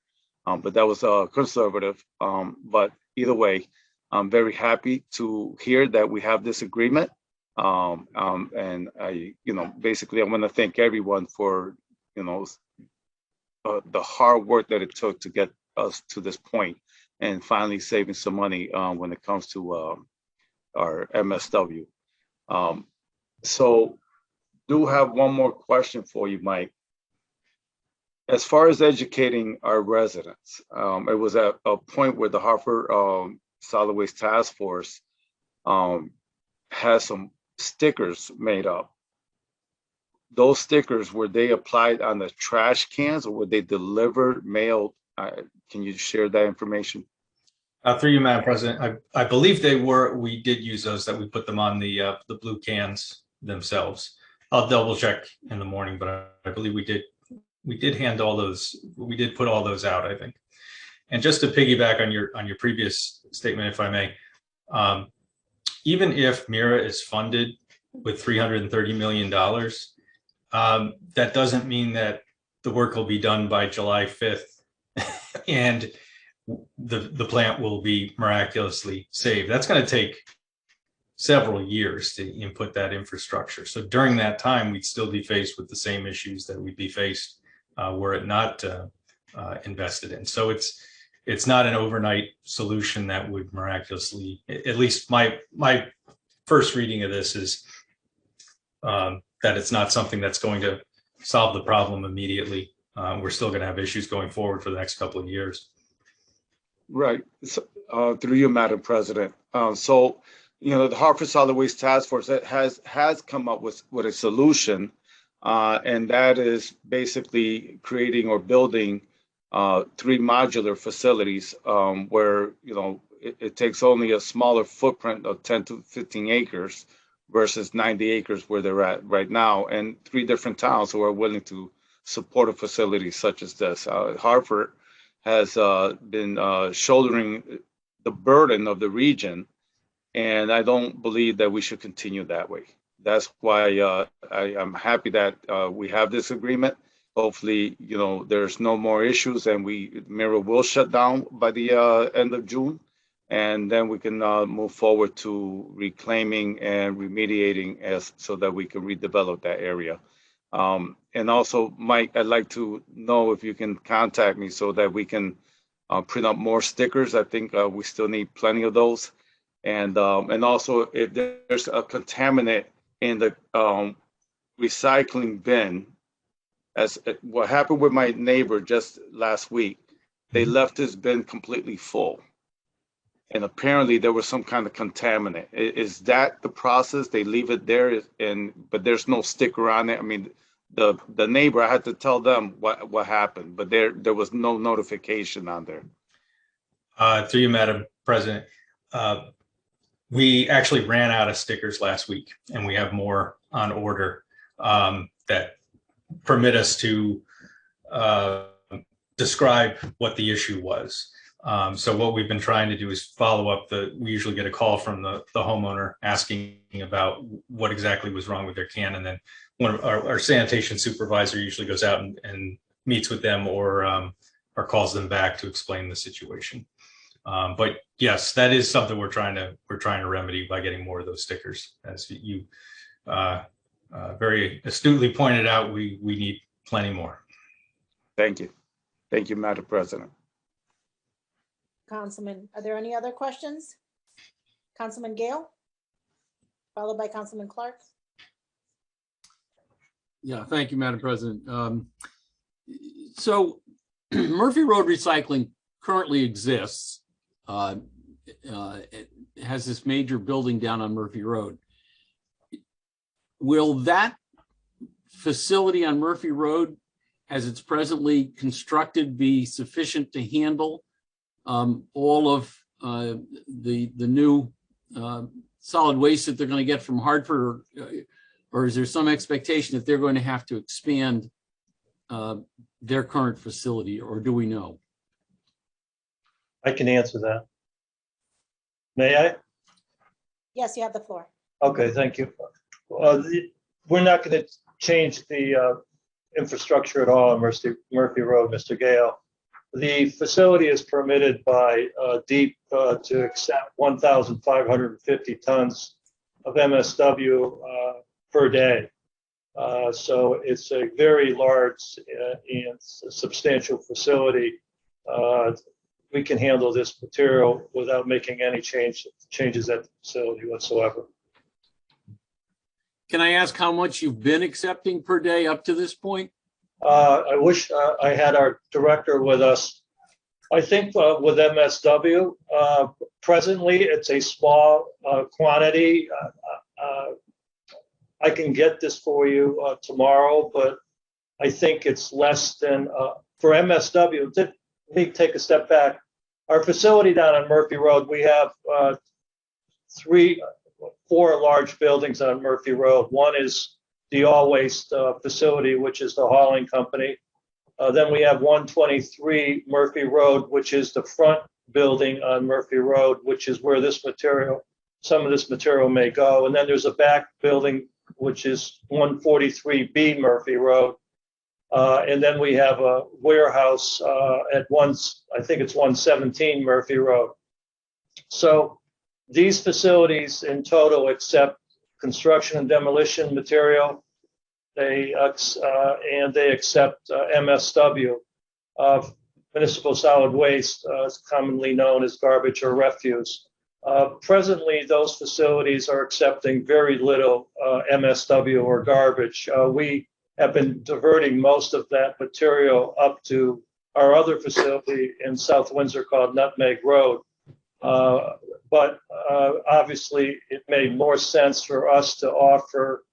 but that was conservative. But either way, I'm very happy to hear that we have this agreement. And I, basically, I want to thank everyone for, the hard work that it took to get us to this point, and finally saving some money when it comes to our MSW. So do have one more question for you, Mike. As far as educating our residents, it was at a point where the Hartford Solid Waste Task Force has some stickers made up. Those stickers, were they applied on the trash cans, or were they delivered, mailed? Can you share that information? Through you, Madam President, I believe they were. We did use those, that we put them on the blue cans themselves. I'll double check in the morning, but I believe we did. We did hand all those. We did put all those out, I think. And just to piggyback on your previous statement, if I may, even if MIRA is funded with $330 million, that doesn't mean that the work will be done by July 5th and the plant will be miraculously saved. That's going to take several years to input that infrastructure. So during that time, we'd still be faced with the same issues that we'd be faced were it not invested in. So it's not an overnight solution that would miraculously, at least my first reading of this is that it's not something that's going to solve the problem immediately. We're still going to have issues going forward for the next couple of years. Right. So, through you, Madam President. So, the Hartford Solid Waste Task Force has come up with a solution, and that is basically creating or building 3 modular facilities where, it takes only a smaller footprint of 10 to 15 acres versus 90 acres where they're at right now, and 3 different towns who are willing to support a facility such as this. Hartford has been shouldering the burden of the region, and I don't believe that we should continue that way. That's why I'm happy that we have this agreement. Hopefully, there's no more issues, and MIRA will shut down by the end of June, and then we can move forward to reclaiming and remediating so that we can redevelop that area. And also, Mike, I'd like to know if you can contact me so that we can print up more stickers. I think we still need plenty of those. And also, if there's a contaminant in the recycling bin, as what happened with my neighbor just last week, they left his bin completely full. And apparently there was some kind of contaminant. Is that the process? They leave it there, but there's no sticker on it. I mean, the neighbor, I had to tell them what happened, but there was no notification on there. Through you, Madam President, we actually ran out of stickers last week, and we have more on order. that permit us to describe what the issue was. So what we've been trying to do is follow up we usually get a call from the homeowner asking about what exactly was wrong with their can. And then one of our sanitation supervisor usually goes out and meets with them or calls them back to explain the situation. But yes, that is something we're trying to remedy by getting more of those stickers. As you very astutely pointed out, we need plenty more. Thank you. Thank you, Madam President. Councilman, are there any other questions? Councilman Gale, followed by Councilman Clark. Yeah, thank you, Madam President. So Murphy Road Recycling currently exists. It has this major building down on Murphy Road. Will that facility on Murphy Road, as it's presently constructed, be sufficient to handle all of the new solid waste that they're going to get from Hartford, or is there some expectation that they're going to have to expand their current facility, or do we know? I can answer that. May I? Yes, you have the floor. Okay, thank you. We're not going to change the infrastructure at all on Murphy Road, Mr. Gale. The facility is permitted by DEEP to accept 1,550 tons of MSW per day. So it's a very large and substantial facility. We can handle this material without making any changes at the facility whatsoever. Can I ask how much you've been accepting per day up to this point? I wish I had our director with us. I think with MSW, presently it's a small quantity. I can get this for you tomorrow, but I think it's less than, for MSW, let me take a step back. Our facility down on Murphy Road, we have 4 large buildings on Murphy Road. One is the all waste facility, which is the hauling company. Then we have 123 Murphy Road, which is the front building on Murphy Road, which is where some of this material may go. And then there's a back building, which is 143B Murphy Road. And then we have a warehouse at I think it's 117 Murphy Road. So these facilities in total accept construction and demolition material. They accept MSW, municipal solid waste, commonly known as garbage or refuse. Presently, those facilities are accepting very little MSW or garbage. We have been diverting most of that material up to our other facility in South Windsor called Nutmeg Road. But obviously, it made more sense for us to offer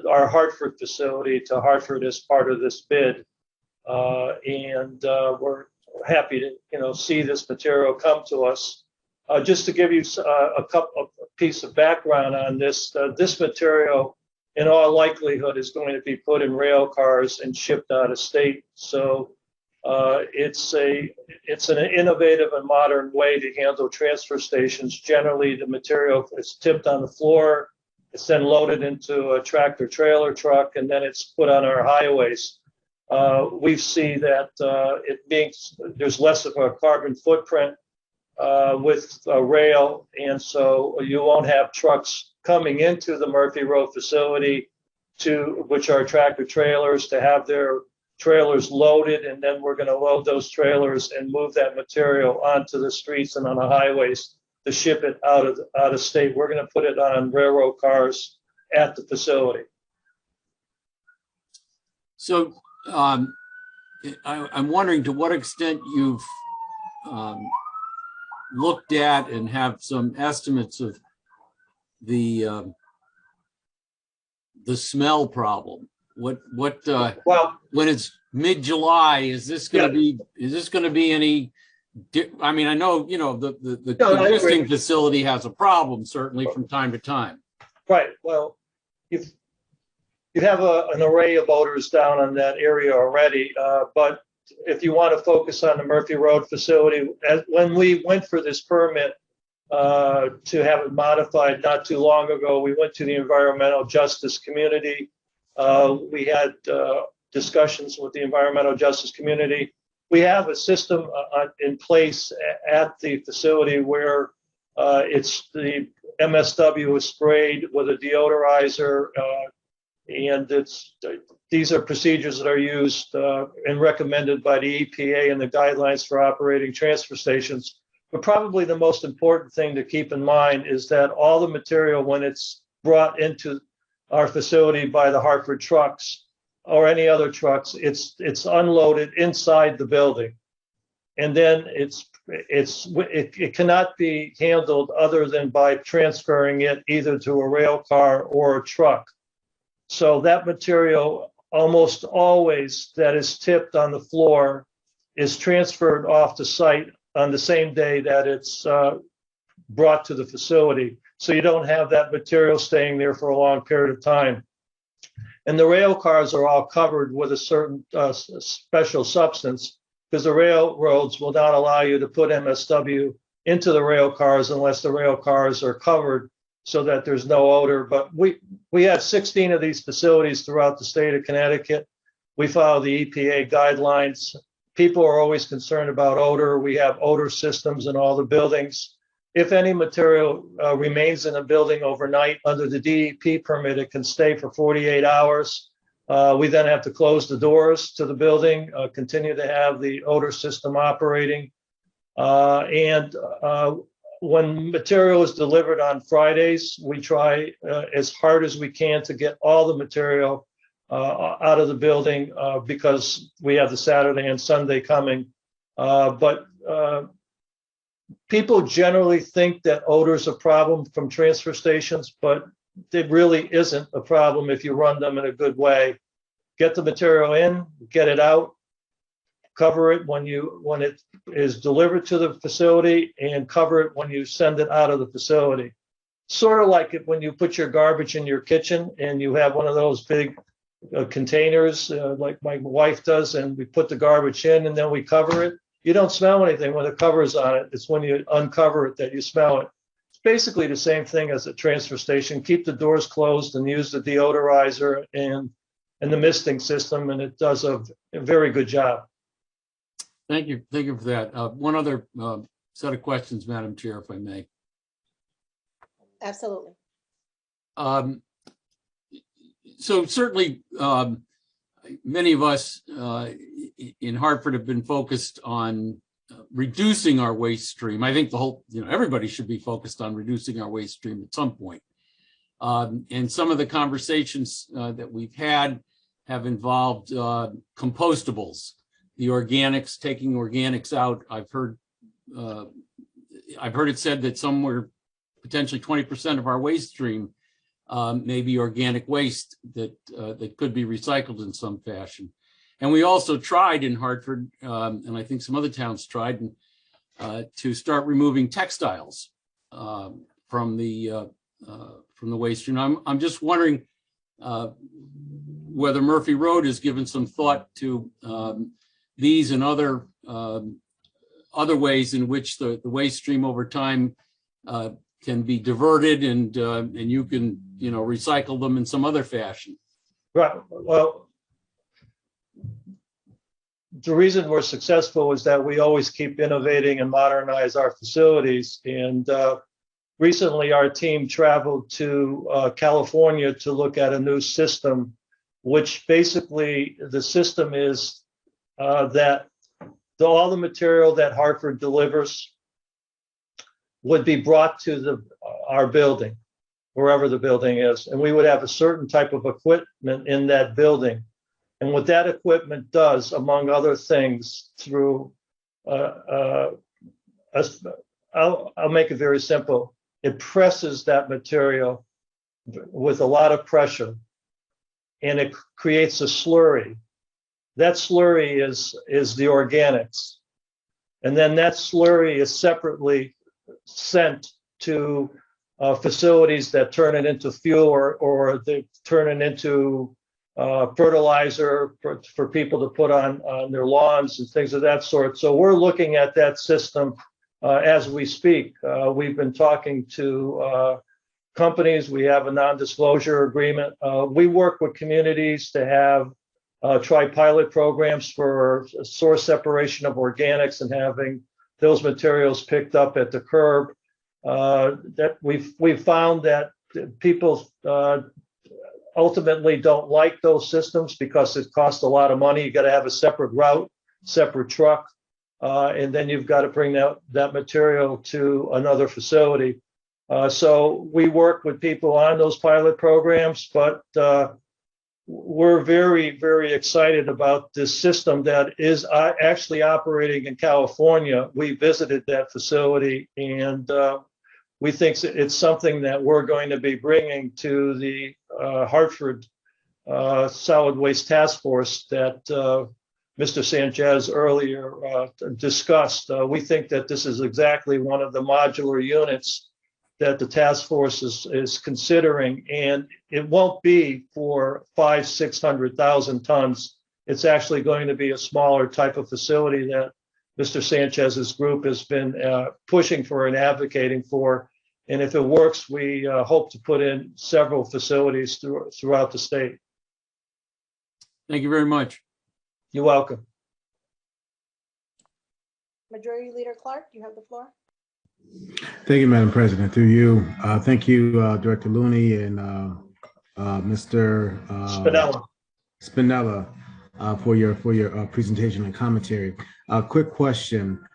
our Hartford facility to Hartford as part of this bid. And we're happy to see this material come to us. Just to give you a piece of background on this, this material in all likelihood is going to be put in rail cars and shipped out of state. So it's an innovative and modern way to handle transfer stations. Generally, the material is tipped on the floor. It's then loaded into a tractor trailer truck, and then it's put on our highways. We see that there's less of a carbon footprint with rail, and so you won't have trucks coming into the Murphy Road facility, which are tractor trailers, to have their trailers loaded, and then we're going to load those trailers and move that material onto the streets and on the highways to ship it out of state. We're going to put it on railroad cars at the facility. So I'm wondering to what extent you've looked at and have some estimates of the smell problem. What when it's mid-July, is this going to be any? I mean, I know the existing facility has a problem certainly from time to time. Right. Well, you've you have an array of odors down on that area already. But if you want to focus on the Murphy Road facility, when we went for this permit to have it modified not too long ago, we went to the environmental justice community. We had discussions with the environmental justice community. We have a system in place at the facility where it's the MSW is sprayed with a deodorizer, and these are procedures that are used and recommended by the EPA and the guidelines for operating transfer stations. But probably the most important thing to keep in mind is that all the material, when it's brought into our facility by the Hartford trucks or any other trucks, it's unloaded inside the building, and then it cannot be handled other than by transferring it either to a rail car or a truck. So that material, almost always that is tipped on the floor, is transferred off the site on the same day that it's brought to the facility. So you don't have that material staying there for a long period of time. And the rail cars are all covered with a certain special substance, because the railroads will not allow you to put MSW into the rail cars unless the rail cars are covered so that there's no odor. But we have 16 of these facilities throughout the state of Connecticut. We follow the EPA guidelines. People are always concerned about odor. We have odor systems in all the buildings. If any material remains in a building overnight under the DEP permit, it can stay for 48 hours. We then have to close the doors to the building, continue to have the odor system operating. When material is delivered on Fridays, we try as hard as we can to get all the material out of the building because we have the Saturday and Sunday coming. But people generally think that odor is a problem from transfer stations, but it really isn't a problem if you run them in a good way. Get the material in, get it out, cover it when it is delivered to the facility, and cover it when you send it out of the facility. Sort of like when you put your garbage in your kitchen and you have one of those big containers like my wife does, and we put the garbage in and then we cover it. You don't smell anything when the cover's on it. It's when you uncover it that you smell it. It's basically the same thing as a transfer station. Keep the doors closed and use the deodorizer and the misting system, and it does a very good job. Thank you for that. One other set of questions, Madam Chair, if I may. Absolutely. So certainly, many of us in Hartford have been focused on reducing our waste stream. I think everybody should be focused on reducing our waste stream at some point. And some of the conversations that we've had have involved compostables, the organics, taking organics out. I've heard it said that somewhere potentially 20% of our waste stream may be organic waste that could be recycled in some fashion. And we also tried in Hartford, and I think some other towns tried, to start removing textiles from the waste stream. I'm just wondering whether Murphy Road has given some thought to these and other ways in which the waste stream over time can be diverted and you can recycle them in some other fashion. Right. Well, the reason we're successful is that we always keep innovating and modernize our facilities. And recently, our team traveled to California to look at a new system, which basically the system is that all the material that Hartford delivers would be brought to our building, wherever the building is. And we would have a certain type of equipment in that building. And what that equipment does, among other things, through, I'll make it very simple. It presses that material with a lot of pressure, and it creates a slurry. That slurry is the organics. And then that slurry is separately sent to facilities that turn it into fuel or they turn it into fertilizer for people to put on their lawns and things of that sort. So we're looking at that system as we speak. We've been talking to companies. We have a non-disclosure agreement. We work with communities to have try pilot programs for source separation of organics and having those materials picked up at the curb. That we've found that people ultimately don't like those systems because it costs a lot of money. You got to have a separate route, separate truck, and then you've got to bring that material to another facility. So we work with people on those pilot programs, but we're very, very excited about this system that is actually operating in California. We visited that facility, and we think it's something that we're going to be bringing to the Hartford Solid Waste Task Force that Mr. Sanchez earlier discussed. We think that this is exactly one of the modular units that the task force is considering, and it won't be for 500,000-600,000 tons. It's actually going to be a smaller type of facility that Mr. Sanchez's group has been pushing for and advocating for. And if it works, we hope to put in several facilities throughout the state. Thank you very much. You're welcome. Majority Leader Clark, you have the floor. Thank you, Madam President. Through you, thank you, Director Looney and Mr. Spinella for your presentation and commentary. Quick question.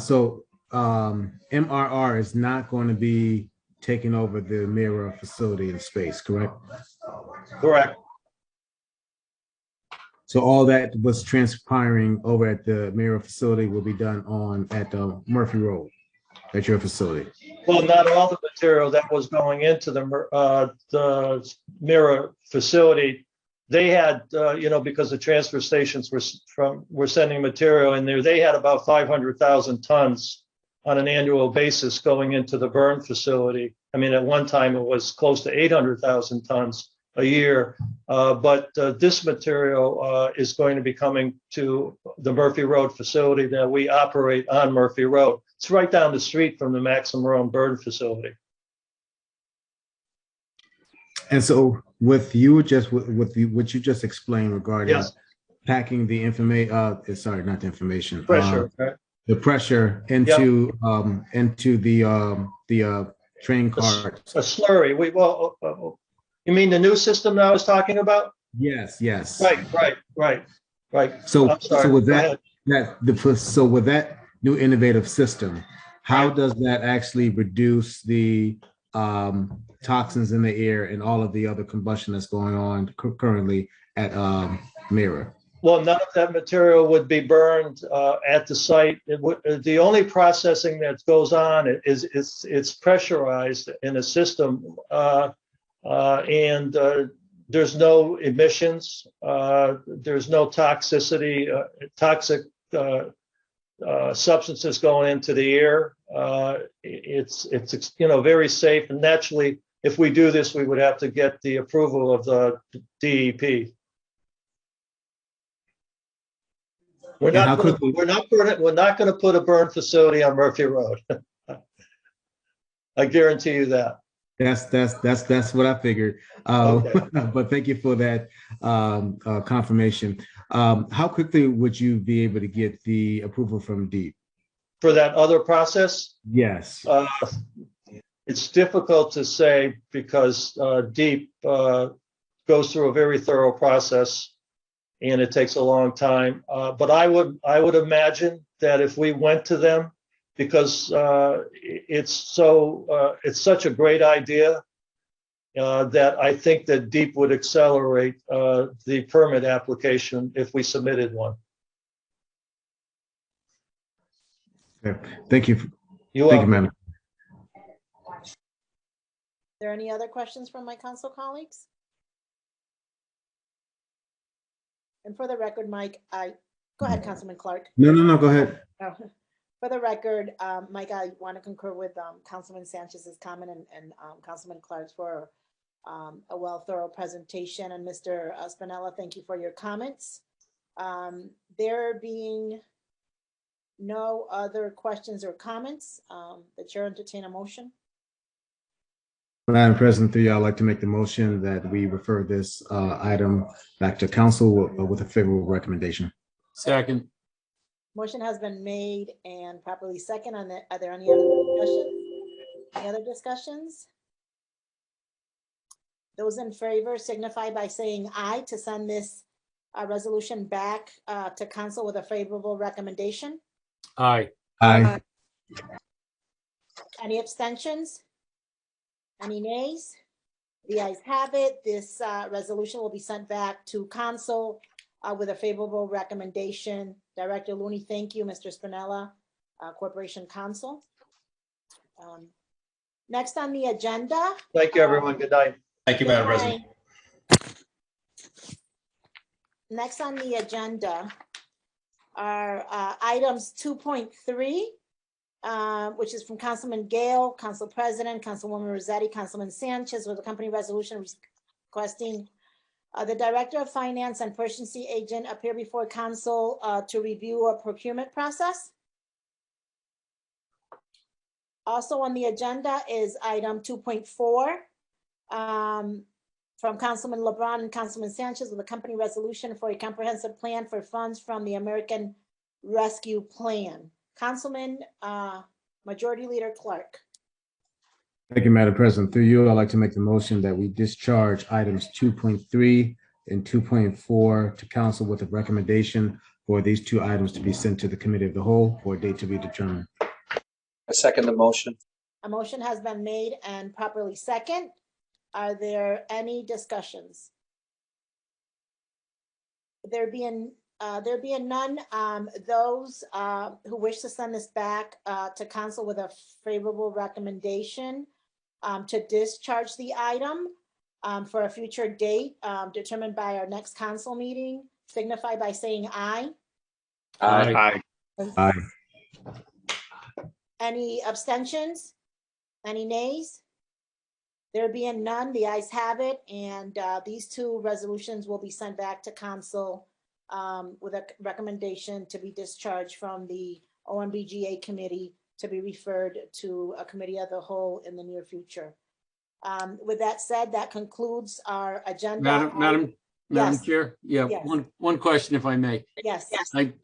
So MRR is not going to be taking over the Mirror facility in space, correct? Correct. So all that was transpiring over at the Mirror facility will be done at Murphy Road, at your facility. Well, not all the material that was going into the Mirror facility. They had, because the transfer stations were sending material in there. They had about 500,000 tons on an annual basis going into the burn facility. I mean, at one time it was close to 800,000 tons a year. But this material is going to be coming to the Murphy Road facility that we operate on Murphy Road. It's right down the street from the Maxim Rome burn facility. And so with you, what you just explained regarding packing the information, sorry, not the information. Pressure, right? The pressure into the train cart. A slurry. You mean the new system that I was talking about? Yes. Right. So with that new innovative system, how does that actually reduce the toxins in the air and all of the other combustion that's going on currently at Mirror? Well, none of that material would be burned at the site. The only processing that goes on is it's pressurized in a system, and there's no emissions. There's no toxicity, toxic substances going into the air. It's very safe, and naturally, if we do this, we would have to get the approval of the DEP. We're not going to put a burn facility on Murphy Road. I guarantee you that. That's what I figured. Okay. But thank you for that confirmation. How quickly would you be able to get the approval from DEEP? For that other process? Yes. It's difficult to say because DEEP goes through a very thorough process and it takes a long time. But I would imagine that if we went to them, because it's such a great idea that I think that DEEP would accelerate the permit application if we submitted one. Okay. Thank you. Thank you, ma'am. Are there any other questions from my council colleagues? And for the record, Mike, go ahead, Councilman Clark. No, go ahead. For the record, Mike, I want to concur with Councilman Sanchez's comment and Councilman Clark's for a thorough presentation. And Mr. Spinella, thank you for your comments. There being no other questions or comments, the chair entertain a motion. Madam President, through you, I'd like to make the motion that we refer this item back to council with a favorable recommendation. Second. Motion has been made and properly second. Are there any other discussions? Any other discussions? Those in favor signify by saying aye to send this resolution back to council with a favorable recommendation. Aye. Aye. Any abstentions? Any nays? The ayes have it. This resolution will be sent back to council with a favorable recommendation. Director Looney, thank you. Mr. Spinella, Corporation Counsel. Next on the agenda. Thank you, everyone. Good night. Thank you, Madam President. Next on the agenda are items 2.3, which is from Councilman Gale, Council President, Councilwoman Rossetti, Councilman Sanchez, with a company resolution requesting the Director of Finance and Purchasing Agent appear before council to review a procurement process. Also on the agenda is item 2.4 from Councilman LeBron and Councilman Sanchez with a company resolution for a comprehensive plan for funds from the American Rescue Plan. Councilman Majority Leader Clark. Thank you, Madam President. Through you, I'd like to make the motion that we discharge items 2.3 and 2.4 to council with a recommendation for these two items to be sent to the Committee of the Whole for a date to be determined. I second the motion. A motion has been made and properly second. Are there any discussions? There being none, those who wish to send this back to council with a favorable recommendation to discharge the item for a future date determined by our next council meeting, signify by saying aye. Aye. Aye. Any abstentions? Any nays? There being none, the ayes have it, and these two resolutions will be sent back to council with a recommendation to be discharged from the OMBGA committee to be referred to a committee of the whole in the near future. With that said, that concludes our agenda. Madam Yes. Chair, yeah, Yes. one question if I may. Yes.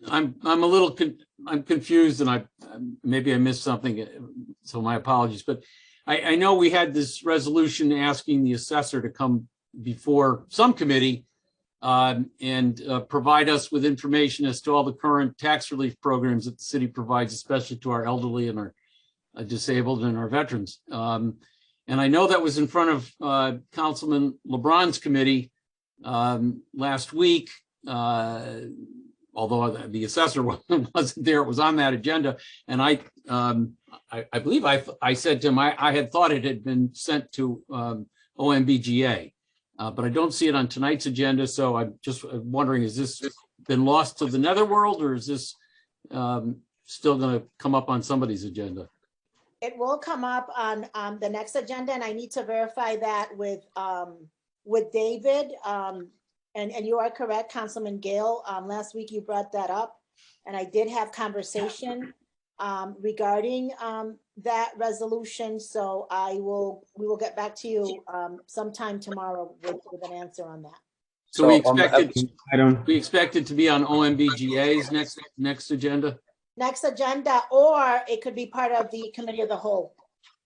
I'm a little I'm confused and maybe I missed something, so my apologies. But I know we had this resolution asking the assessor to come before some committee and provide us with information as to all the current tax relief programs that the city provides, especially to our elderly and our disabled and our veterans. And I know that was in front of Councilman LeBron's committee last week, although the assessor wasn't there, it was on that agenda. And I believe I said to him, I had thought it had been sent to OMBGA, but I don't see it on tonight's agenda. So I'm just wondering, has this been lost to the netherworld, or is this still going to come up on somebody's agenda? It will come up on the next agenda, and I need to verify that with David. And you are correct, Councilman Gale. Last week you brought that up, and I did have conversation regarding that resolution. So we will get back to you sometime tomorrow with an answer on that. So we expect it to be on OMBGA's next agenda. Next agenda, or it could be part of the committee of the whole.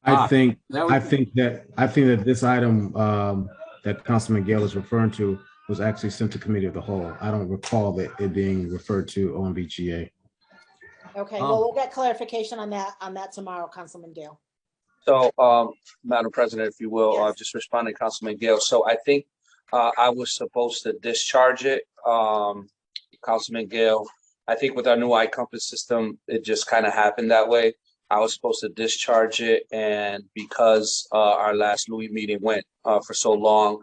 I think that this item that Councilman Gale is referring to was actually sent to committee of the whole. I don't recall that it being referred to OMBGA. Okay, well, we'll get clarification on that tomorrow, Councilman Gale. So, Madam President, if you will, Yes. just responding, Councilman Gale. So I think I was supposed to discharge it, Councilman Gale. I think with our new iCompass system, it just kind of happened that way. I was supposed to discharge it, and because our last Louis meeting went for so long,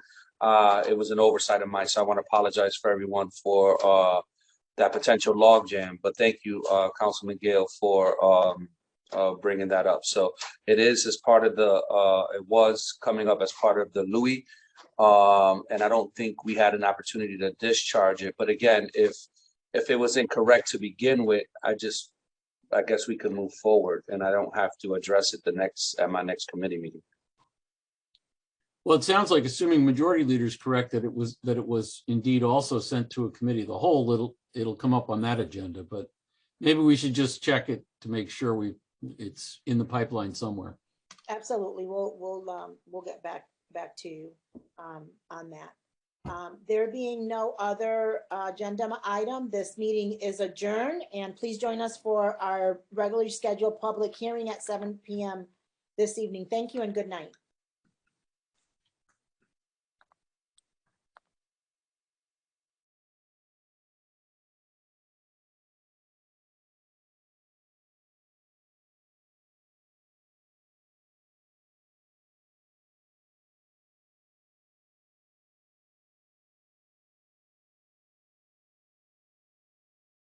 it was an oversight of mine. So I want to apologize for everyone for that potential logjam. But thank you, Councilman Gale, for bringing that up. So it is as part of the, it was coming up as part of the Louis. And I don't think we had an opportunity to discharge it. But again, if it was incorrect to begin with, I guess we could move forward and I don't have to address it at my next committee meeting. Well, it sounds like, assuming majority leader is correct, that it was indeed also sent to a committee of the whole, it'll come up on that agenda, but maybe we should just check it to make sure it's in the pipeline somewhere. Absolutely. We'll get back to you on that. There being no other agenda item, this meeting is adjourned, and please join us for our regularly scheduled public hearing at 7 p.m. this evening. Thank you and good night.